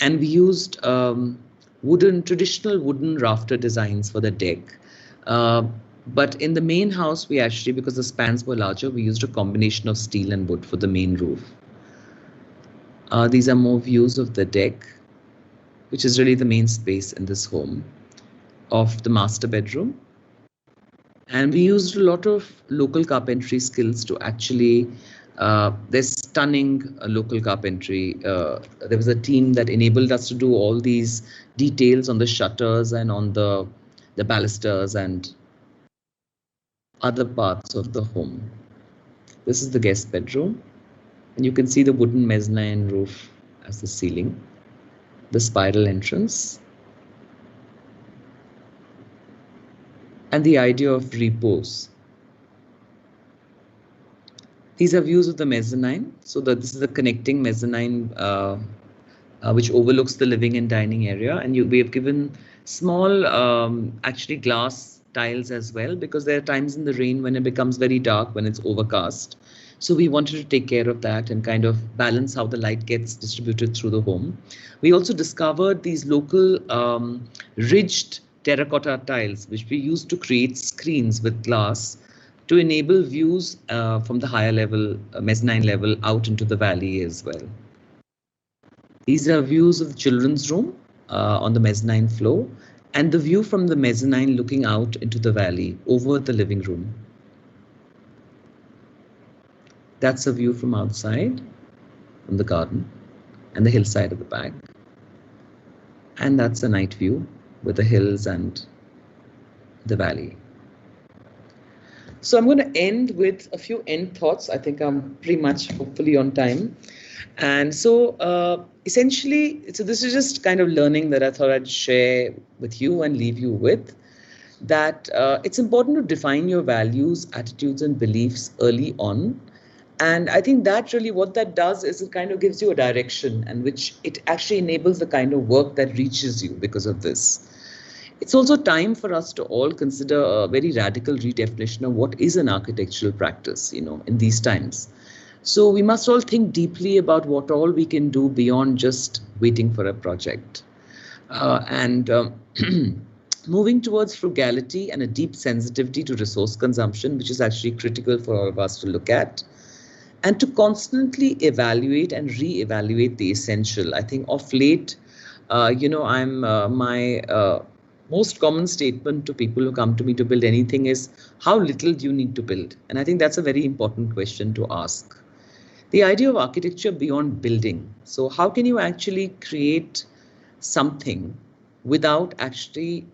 And we used traditional wooden rafter designs for the deck. But in the main house, we actually, because the spans were larger, we used a combination of steel and wood for the main roof. These are more views of the deck, which is really the main space in this home, of the master bedroom. And we used a lot of local carpentry skills to actually, there's stunning local carpentry. There was a team that enabled us to do all these details on the shutters and on the balusters and other parts of the home. This is the guest bedroom. And you can see the wooden mezzanine roof as the ceiling, the spiral entrance, and the idea of repose. These are views of the mezzanine. So this is the connecting mezzanine which overlooks the living and dining area. And we have given small, actually glass tiles as well, because there are times in the rain when it becomes very dark, when it's overcast. So we wanted to take care of that and kind of balance how the light gets distributed through the home. We also discovered these local ridged terracotta tiles, which we used to create screens with glass to enable views from the higher level, mezzanine level, out into the valley as well. These are views of the children's room on the mezzanine floor, and the view from the mezzanine looking out into the valley over the living room. That's a view from outside, from the garden and the hillside at the back. And that's a night view with the hills and the valley. So I'm going to end with a few end thoughts. I think I'm pretty much hopefully on time. And so essentially, so this is just kind of learning that I thought I'd share with you and leave you with, that it's important to define your values, attitudes and beliefs early on. And I think that really what that does is it kind of gives you a direction, and which it actually enables the kind of work that reaches you because of this. It's also time for us to all consider a very radical redefinition of what is an architectural practice, in these times. So we must all think deeply about what all we can do beyond just waiting for a project. Moving towards frugality and a deep sensitivity to resource consumption, which is actually critical for all of us to look at. And to constantly evaluate and re-evaluate the essential. I think of late, my most common statement to people who come to me to build anything is, how little do you need to build? And I think that's a very important question to ask. The idea of architecture beyond building. So how can you actually create something without actually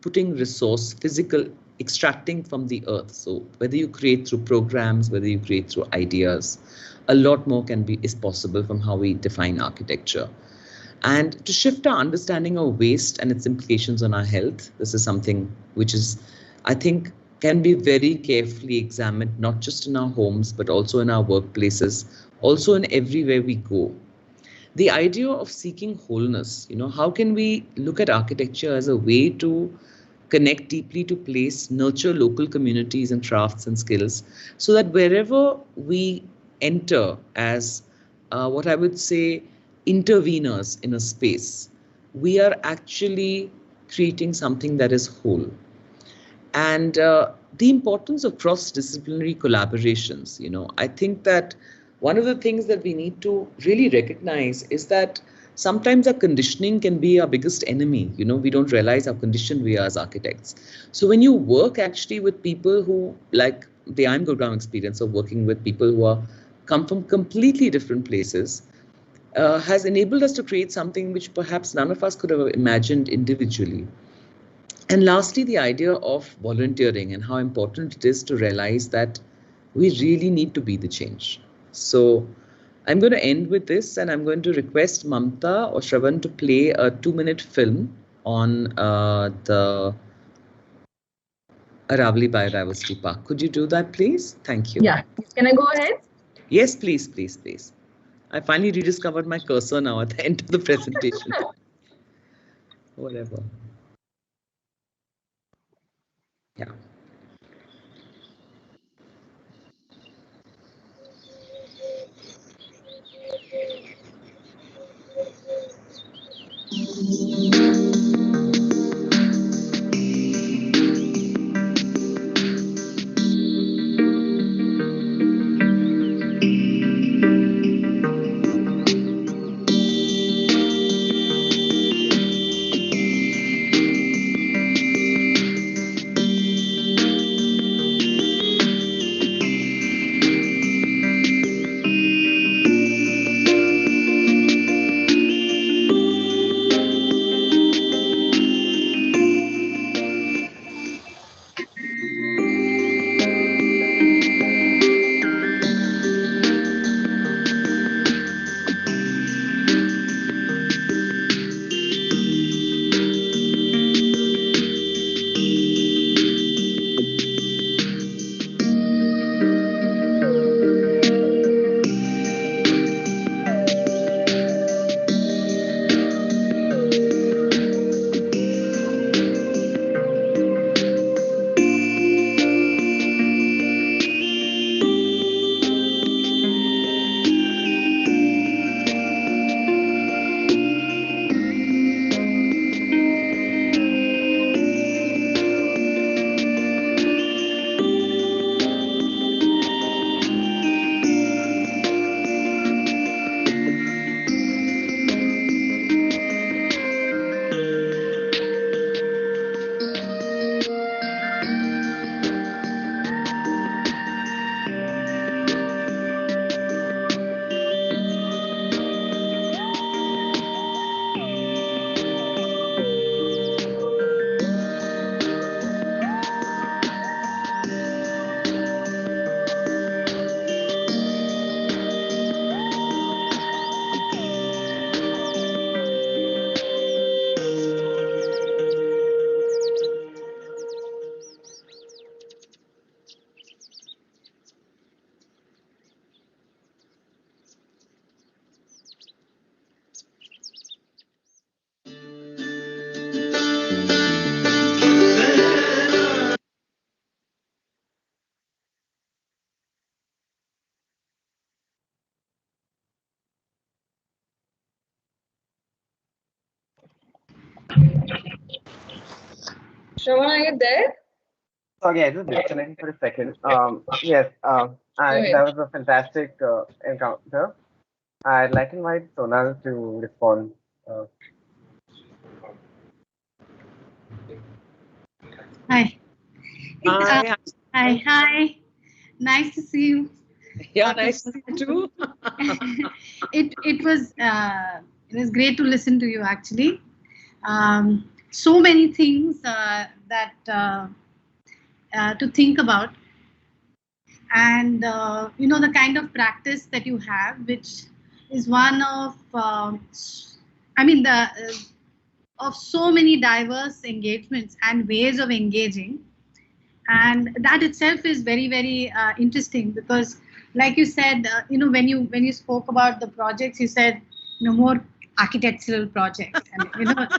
putting resource, physical, extracting from the earth? So whether you create through programs, whether you create through ideas, a lot more is possible from how we define architecture. and to shift our understanding of waste and its implications on our health. This is something which is, I think, can be very carefully examined, not just in our homes, but also in our workplaces, also in everywhere we go. The idea of seeking wholeness, how can we look at architecture as a way to connect deeply to place, nurture local communities and crafts and skills, so that wherever we enter as what I would say interveners in a space, we are actually creating something that is whole. And the importance of cross-disciplinary collaborations, I think that one of the things that we need to really recognize is that sometimes our conditioning can be our biggest enemy. We don't realize how conditioned we are as architects. So when you work actually with people who, like the I'm Gurgaon experience of working with people who are come from completely different places, has enabled us to create something which perhaps none of us could have imagined individually. And lastly, the idea of volunteering and how important it is to realize that we really need to be the change. So I'm going to end with this, and I'm going to request Mamta or Shravan to play a 2-minute film on the Aravali Biodiversity Park. Could you do that, please? Thank you. Yeah. Can I go ahead? Yes, please, please, please. I finally rediscovered my cursor now at the end of the presentation. Whatever. Yeah. Shravan, are you there? Sorry, I just disconnected for a second. Yes, that was a fantastic encounter. I'd like to invite Sonal to respond. Uh, Hi. Hi. Hi. Nice to see you. Yeah, nice to see you too. It was great to listen to you actually. So many things that to think about, and the kind of practice that you have, which is one of I mean, of so many diverse engagements and ways of engaging, and that itself is very, very interesting, because like you said, when you spoke about the projects, you said more architectural projects, and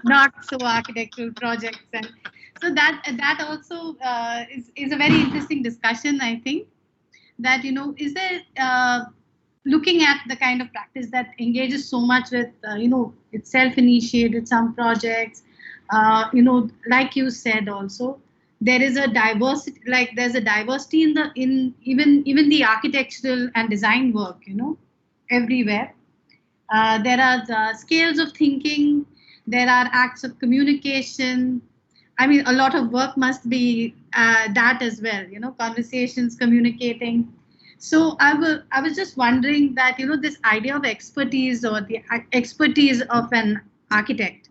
not so architectural projects, and so that also is a very interesting discussion. I think that is there looking at the kind of practice that engages so much with it's self-initiated some projects, like you said also, there is a diversity, like there's a diversity in even the architectural and design work, everywhere. There are the scales of thinking, there are acts of communication. I mean, a lot of work must be that as well, conversations, communicating. So I was just wondering that, this idea of expertise, or the expertise of an architect,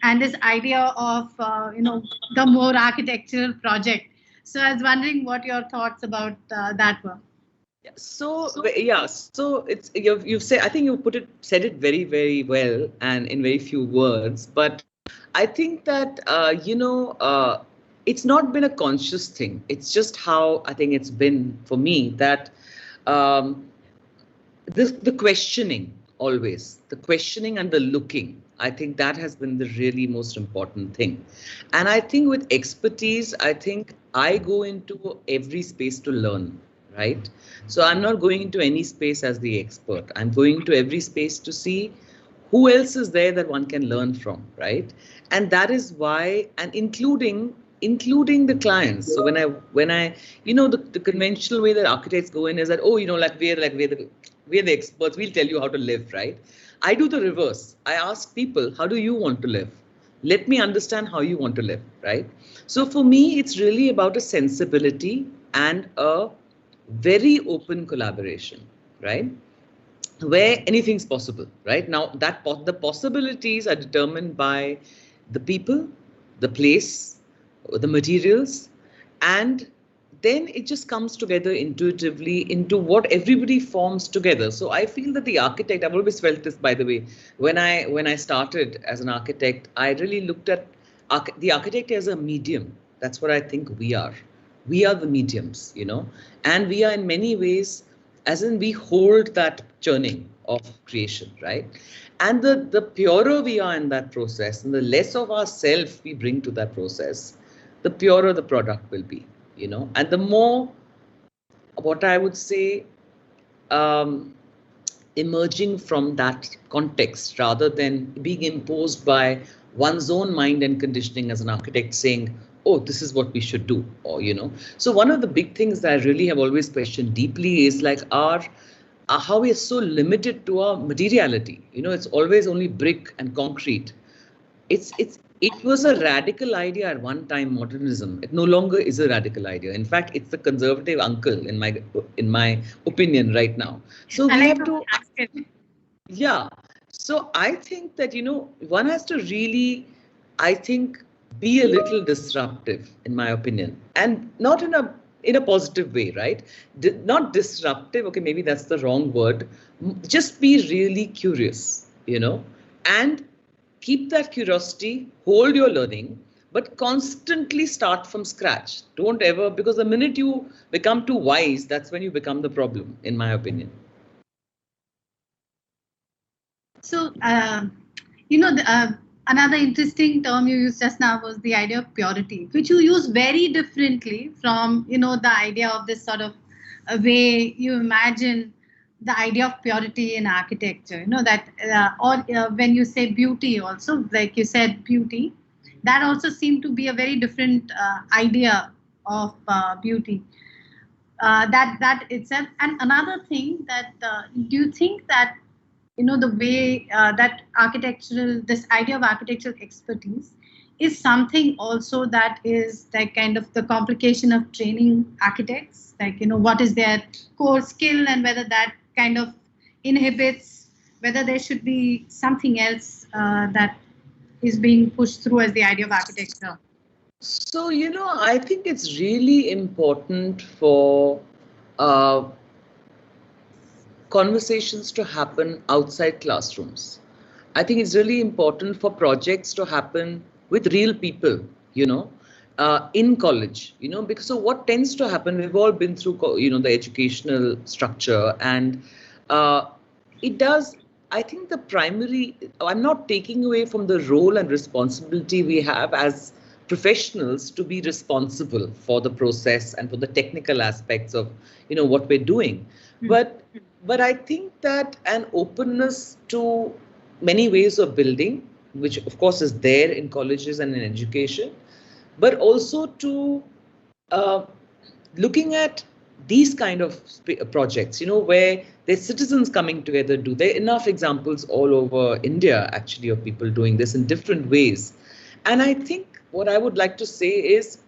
and this idea of, the more architectural project. So I was wondering what your thoughts about that were. So it's you've said, I think you said it very, very well and in very few words, but I think that it's not been a conscious thing. It's just how I think it's been for me, that the questioning, always the questioning and the looking, I think that has been the really most important thing. And I think with expertise, I think I go into every space to learn, right? So I'm not going into any space as the expert. I'm going to every space to see who else is there that one can learn from, right? And that is why, and including the clients. So when I the conventional way that architects go in is that, oh, we're the experts, we'll tell you how to live, right? I do the reverse. I ask people, how do you want to live? Let me understand how you want to live, right? So for me, it's really about a sensibility and a very open collaboration, right? Where anything's possible, right? Now that the possibilities are determined by the people, the place, the materials, and then it just comes together intuitively into what everybody forms together. So I feel that the architect, I've always felt this, by the way, when I started as an architect, I really looked at the architect as a medium. That's what I think we are. We are the mediums, and we are in many ways, as in we hold that churning of creation, right? And the purer we are in that process, and the less of ourself we bring to that process, the purer the product will be, and the more, what I would say, emerging from that context, rather than being imposed by one's own mind and conditioning as an architect saying, oh, this is what we should do, or, So one of the big things that I really have always questioned deeply is like how we are so limited to our materiality. It's always only brick and concrete. It was a radical idea at one time, modernism. It no longer is a radical idea. In fact, it's the conservative uncle in my opinion right now. So we have to, yeah. So I think that, one has to really, I think, be a little disruptive, in my opinion, and not in a positive way, right? Not disruptive. Okay, maybe that's the wrong word. Just be really curious, and keep that curiosity, hold your learning, but constantly start from scratch. Don't ever, because the minute you become too wise, that's when you become the problem, in my opinion. So, another interesting term you used just now was the idea of purity, which you use very differently from, the idea of this sort of a way you imagine the idea of purity in architecture, when you say beauty also, like you said, beauty, that also seemed to be a very different idea of beauty. That itself. And another thing that, do you think that, the way that this idea of architectural expertise is something also that is like kind of the complication of training architects, like, what is their core skill, and whether that kind of inhibits, whether there should be something else that is being pushed through as the idea of architecture? So, I think it's really important for conversations to happen outside classrooms. I think it's really important for projects to happen with real people, in college, because so what tends to happen, we've all been through, the educational structure, and it does, I think I'm not taking away from the role and responsibility we have as professionals to be responsible for the process and for the technical aspects of, what we're doing. But I think that an openness to many ways of building, which of course is there in colleges and in education, but also to uh, looking at these kind of projects, where there's citizens coming together. There are enough examples all over India, actually, of people doing this in different ways. And I think what I would like to say is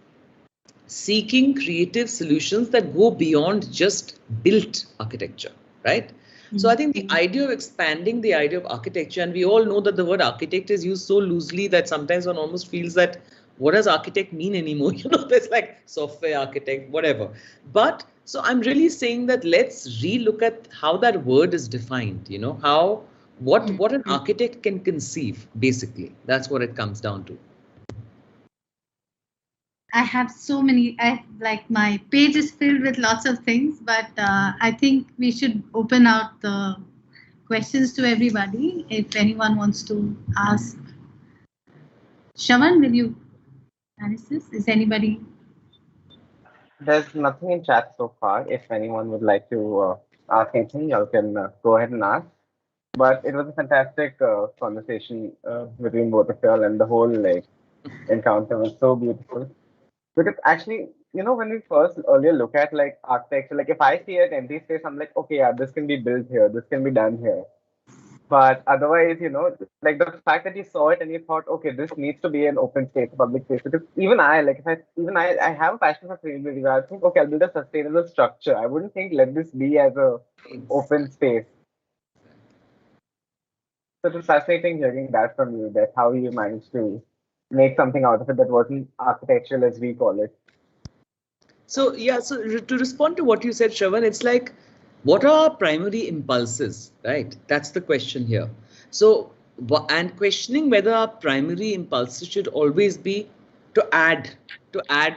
seeking creative solutions that go beyond just built architecture, right? So I think the idea of expanding the idea of architecture, and we all know that the word architect is used so loosely that sometimes one almost feels that what does architect mean anymore? There's like software architect, whatever. But so I'm really saying that let's relook at how that word is defined, what an architect can conceive, basically. That's what it comes down to. I have so many, my page is filled with lots of things, but I think we should open out the questions to everybody if anyone wants to ask. Shravan, will you manage this? Is anybody? There's nothing in chat so far. If anyone would like to ask anything, you can go ahead and ask. But it was a fantastic conversation between both of y'all, and the whole encounter was so beautiful. Because actually, when we first earlier look at architecture, if I see an empty space, I'm like, okay, yeah, this can be built here, this can be done here. But otherwise, the fact that you saw it and you thought, okay, this needs to be an open space, a public space. Because even I, I have a passion for sustainability. I think, okay, I'll build a sustainable structure. I wouldn't think let this be as a open space. So it was fascinating hearing that from you, that how you managed to make something out of it that wasn't architectural as we call it. So yeah, so to respond to what you said, Shravan, it's like, what are our primary impulses, right? That's the question here. So, and questioning whether our primary impulses should always be to add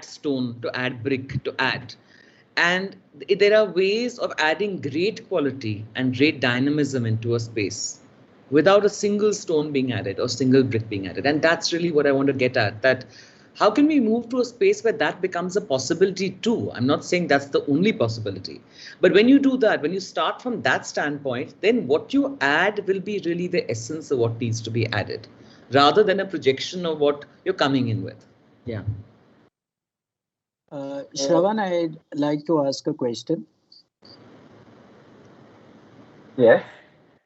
stone, to add brick, to add. And there are ways of adding great quality and great dynamism into a space without a single stone being added or single brick being added. And that's really what I want to get at, that how can we move to a space where that becomes a possibility too? I'm not saying that's the only possibility. But when you do that, when you start from that standpoint, then what you add will be really the essence of what needs to be added, rather than a projection of what you're coming in with. Yeah. Shravan, I'd like to ask a question. Yes.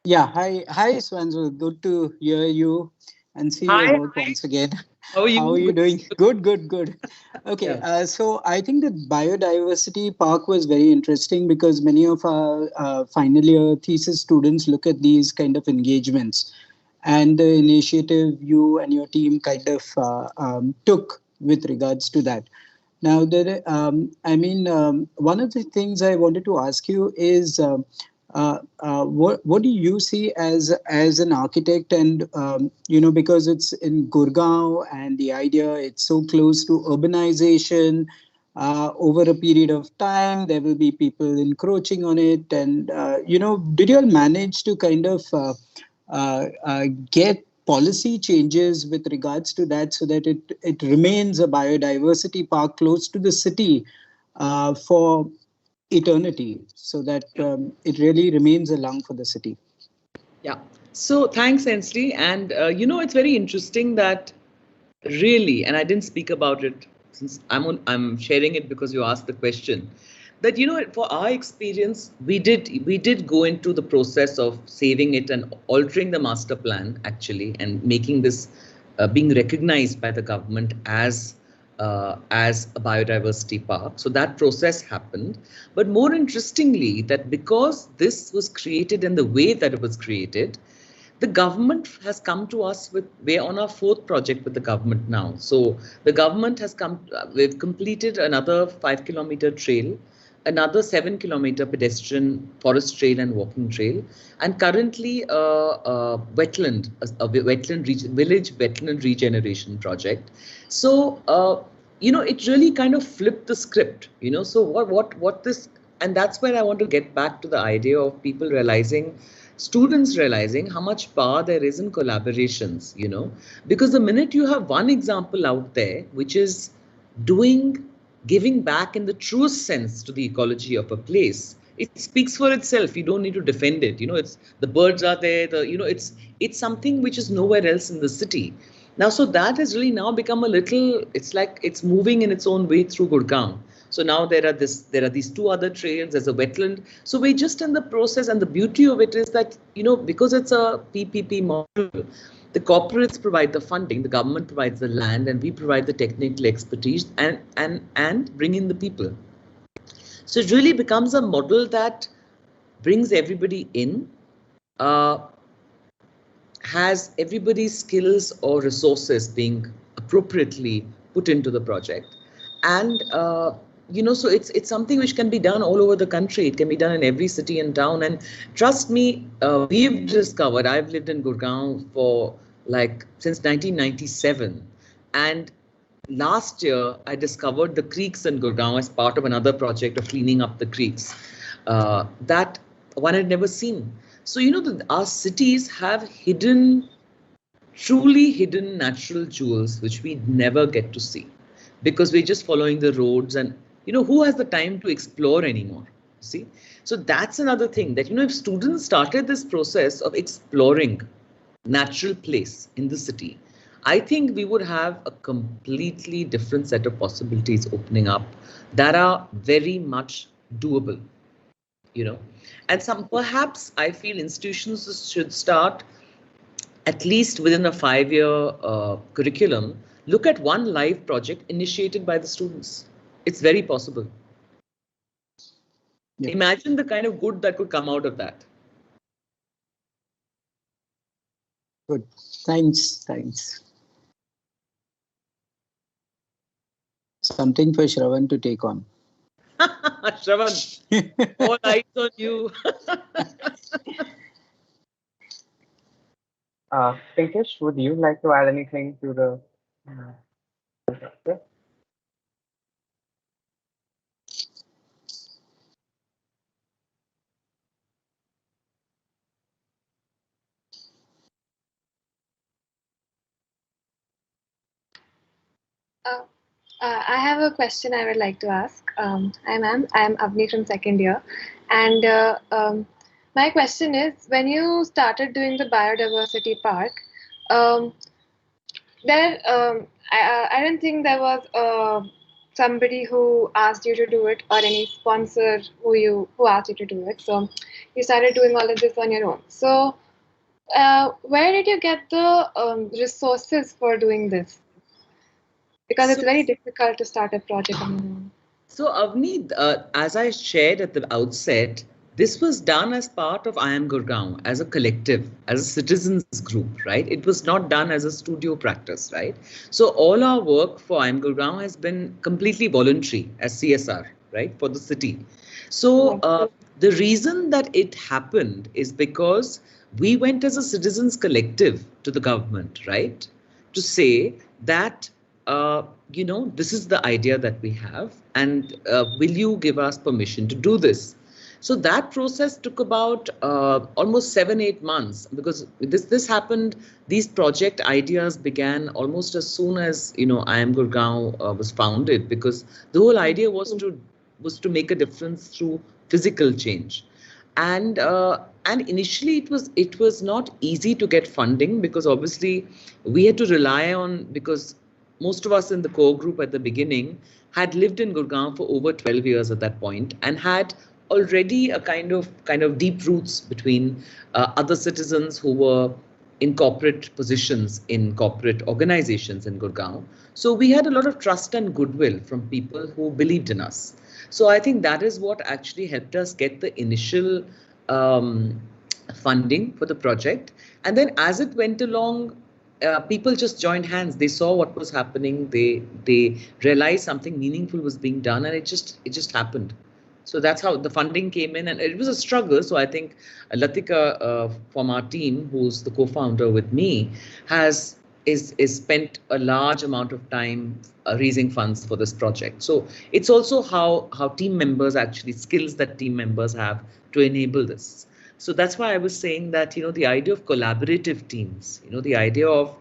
Yeah, hi Swanzal. Good to hear you and see your work once again. How are you doing? Good. Okay, yeah. So I think the biodiversity park was very interesting because many of our final year thesis students look at these kind of engagements, and the initiative you and your team kind of took with regards to that. Now, one of the things I wanted to ask you is, what do you see as an architect, and because it's in Gurgaon and the idea it's so close to urbanization, over a period of time there will be people encroaching on it, and did you all manage to kind of get policy changes with regards to that so that it remains a biodiversity park close to the city for eternity, so that it really remains a lung for the city? Yeah. So thanks, Ensley. And it's very interesting that really, and I didn't speak about it since I'm sharing it because you asked the question, that for our experience, we did go into the process of saving it and altering the master plan, actually, and making this being recognized by the government as a biodiversity park. So that process happened. But more interestingly, that because this was created in the way that it was created, the government has come to us we're on our fourth project with the government now. So the government has we've completed another 5-kilometer trail another 7-kilometer pedestrian forest trail and walking trail, and currently a wetland, village wetland regeneration project. So it really kind of flipped the script. So what this, and that's where I want to get back to the idea of people realizing, students realizing how much power there is in collaborations. Because the minute you have one example out there, which is giving back in the truest sense to the ecology of a place, it speaks for itself. You don't need to defend it. It's the birds are there. It's something which is nowhere else in the city. Now, so that has really now become a little. It's like it's moving in its own way through Gurgaon. So now there are these two other trails. There's a wetland. So we're just in the process, and the beauty of it is that because it's a PPP model. The corporates provide the funding, the government provides the land, and we provide the technical expertise and bring in the people. So it really becomes a model that brings everybody in, has everybody's skills or resources being appropriately put into the project. And so it's something which can be done all over the country. It can be done in every city and town. And trust me, we've discovered, I've lived in Gurgaon for since 1997. And last year, I discovered the creeks in Gurgaon as part of another project of cleaning up the creeks that one had never seen. So, our cities have truly hidden natural jewels, which we never get to see because we're just following the roads, and who has the time to explore anymore? See, so that's another thing that if students started this process of exploring natural place in the city, I think we would have a completely different set of possibilities opening up that are very much doable. And perhaps I feel institutions should start at least within a 5-year curriculum, look at one live project initiated by the students. It's very possible. Yeah. Imagine the kind of good that could come out of that. Good. Thanks. Something for Shravan to take on. Shravan, all eyes on you. Pinkesh, would you like to add anything to the I have a question I would like to ask. Hi ma'am, I am Avni from second year, and my question is, when you started doing the biodiversity park, I don't think there was somebody who asked you to do it, or any sponsor who asked you to do it. So you started doing all of this on your own. So where did you get the resources for doing this? Because it's very difficult to start a project on your own. So Avni, as I shared at the outset, this was done as part of I Am Gurgaon, as a collective, as a citizens group, right? It was not done as a studio practice, right? So all our work for I Am Gurgaon has been completely voluntary as CSR, right, for the city. So the reason that it happened is because we went as a citizens collective to the government, right, to say that this is the idea that we have, and will you give us permission to do this? So that process took about almost 7-8 months, because this happened. These project ideas began almost as soon as I Am Gurgaon was founded, because the whole idea was to make a difference through physical change. And initially it was not easy to get funding, because obviously we had to rely on, because most of us in the core group at the beginning had lived in Gurgaon for over 12 years at that point, and had already a kind of deep roots between other citizens who were in corporate positions in corporate organizations in Gurgaon. So we had a lot of trust and goodwill from people who believed in us. So I think that is what actually helped us get the initial funding for the project. And then as it went along, people just joined hands. They saw what was happening. They realized something meaningful was being done, and it just happened. So that's how the funding came in, and it was a struggle. So I think Latika from our team, who's the co-founder with me, is spent a large amount of time raising funds for this project. So it's also how team members actually, skills that team members have to enable this. So that's why I was saying that, the idea of collaborative teams, the idea of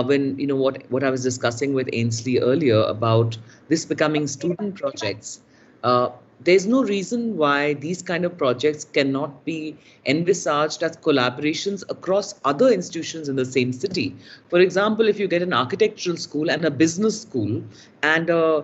when, what I was discussing with Ainsley earlier about this becoming student projects. There's no reason why these kind of projects cannot be envisaged as collaborations across other institutions in the same city. For example, if you get an architectural school and a business school and uh,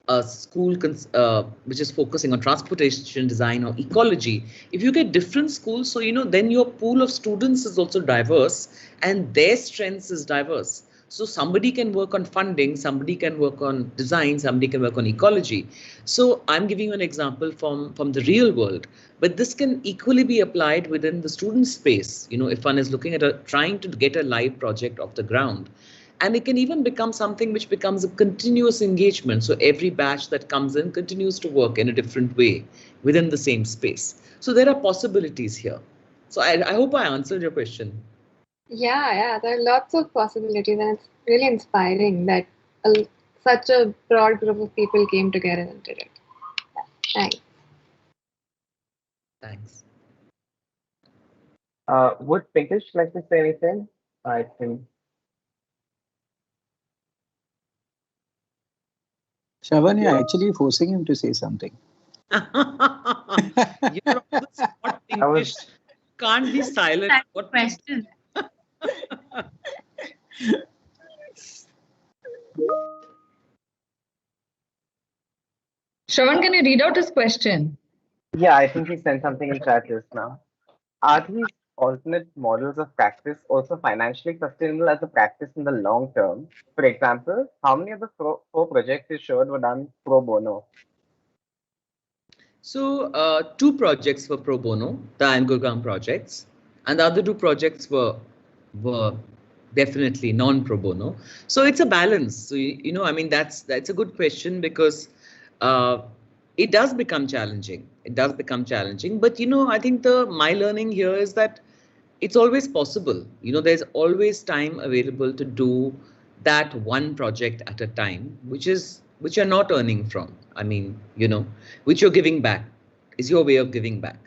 a school which is focusing on transportation design or ecology, if you get different schools, so then your pool of students is also diverse and their strengths is diverse. So somebody can work on funding, somebody can work on design, somebody can work on ecology. So I'm giving you an example from the real world, but this can equally be applied within the student space. If one is looking at trying to get a live project off the ground. And it can even become something which becomes a continuous engagement. So every batch that comes in continues to work in a different way within the same space. So there are possibilities here. So I hope I answered your question. Yeah, there are lots of possibilities, and it's really inspiring that such a broad group of people came together and did it. Yeah, thanks. Thanks. Would Pinkish like to say anything? I think. Shravan, you're actually forcing him to say something. You're on the spot, Pinkish. Can't be silent. What question? Shravan, can you read out his question? Yeah, I think he sent something in chat just now. Are these alternate models of practice also financially sustainable as a practice in the long term? For example, how many of the four projects you showed were done pro bono? So 2 projects were pro bono, the Angurgaon projects, and the other 2 projects were definitely non pro bono. So it's a balance. So I mean that's a good question, because it does become challenging. It does become challenging, but I think my learning here is that it's always possible. There's always time available to do that one project at a time, which you're not earning from. I mean, which you're giving back, is your way of giving back.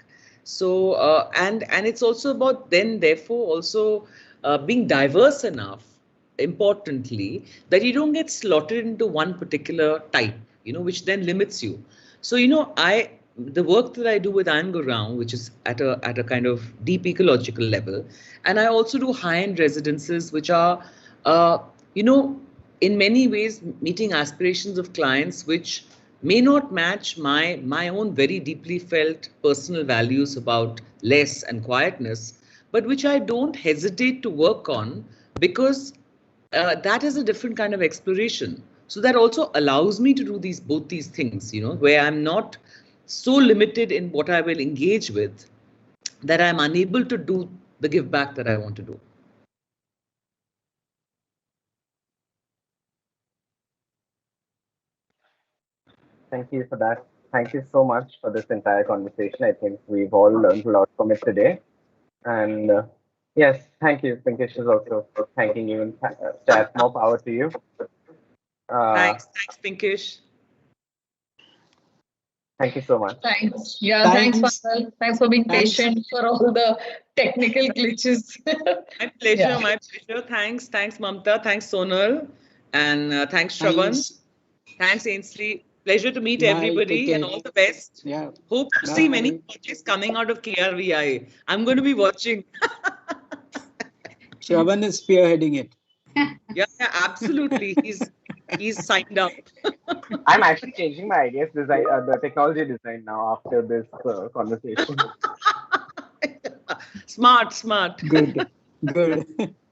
So and it's also about then therefore also being diverse enough, importantly, that you don't get slotted into one particular type, which then limits you. So the work that I do with Angurgaon, which is at a kind of deep ecological level, and I also do high-end residences, which are in many ways meeting aspirations of clients which may not match my own very deeply felt personal values about less and quietness, but which I don't hesitate to work on, because that is a different kind of exploration. So that also allows me to do both these things, where I'm not so limited in what I will engage with that I'm unable to do the give back that I want to do. Thank you for that. Thank you so much for this entire conversation. I think we've all learned a lot from it today. And yes, thank you. Pinkish is also thanking you in chat. More power to you. Thanks, Pinkish. Thank you so much. Thanks. Yeah, thanks, Swanzal. Thanks for being patient for all the technical glitches. My pleasure, my pleasure. Thanks, Mamta. Thanks, Sonal. And thanks, Shravan. Thanks, Ainsley. Pleasure to meet everybody and all the best. Yeah. Hope to see many projects coming out of KRVI. I'm going to be watching. Shravan is spearheading it. Yeah, absolutely. He's signed up. I'm actually changing my ideas design, the technology design now after this conversation. Smart. Good.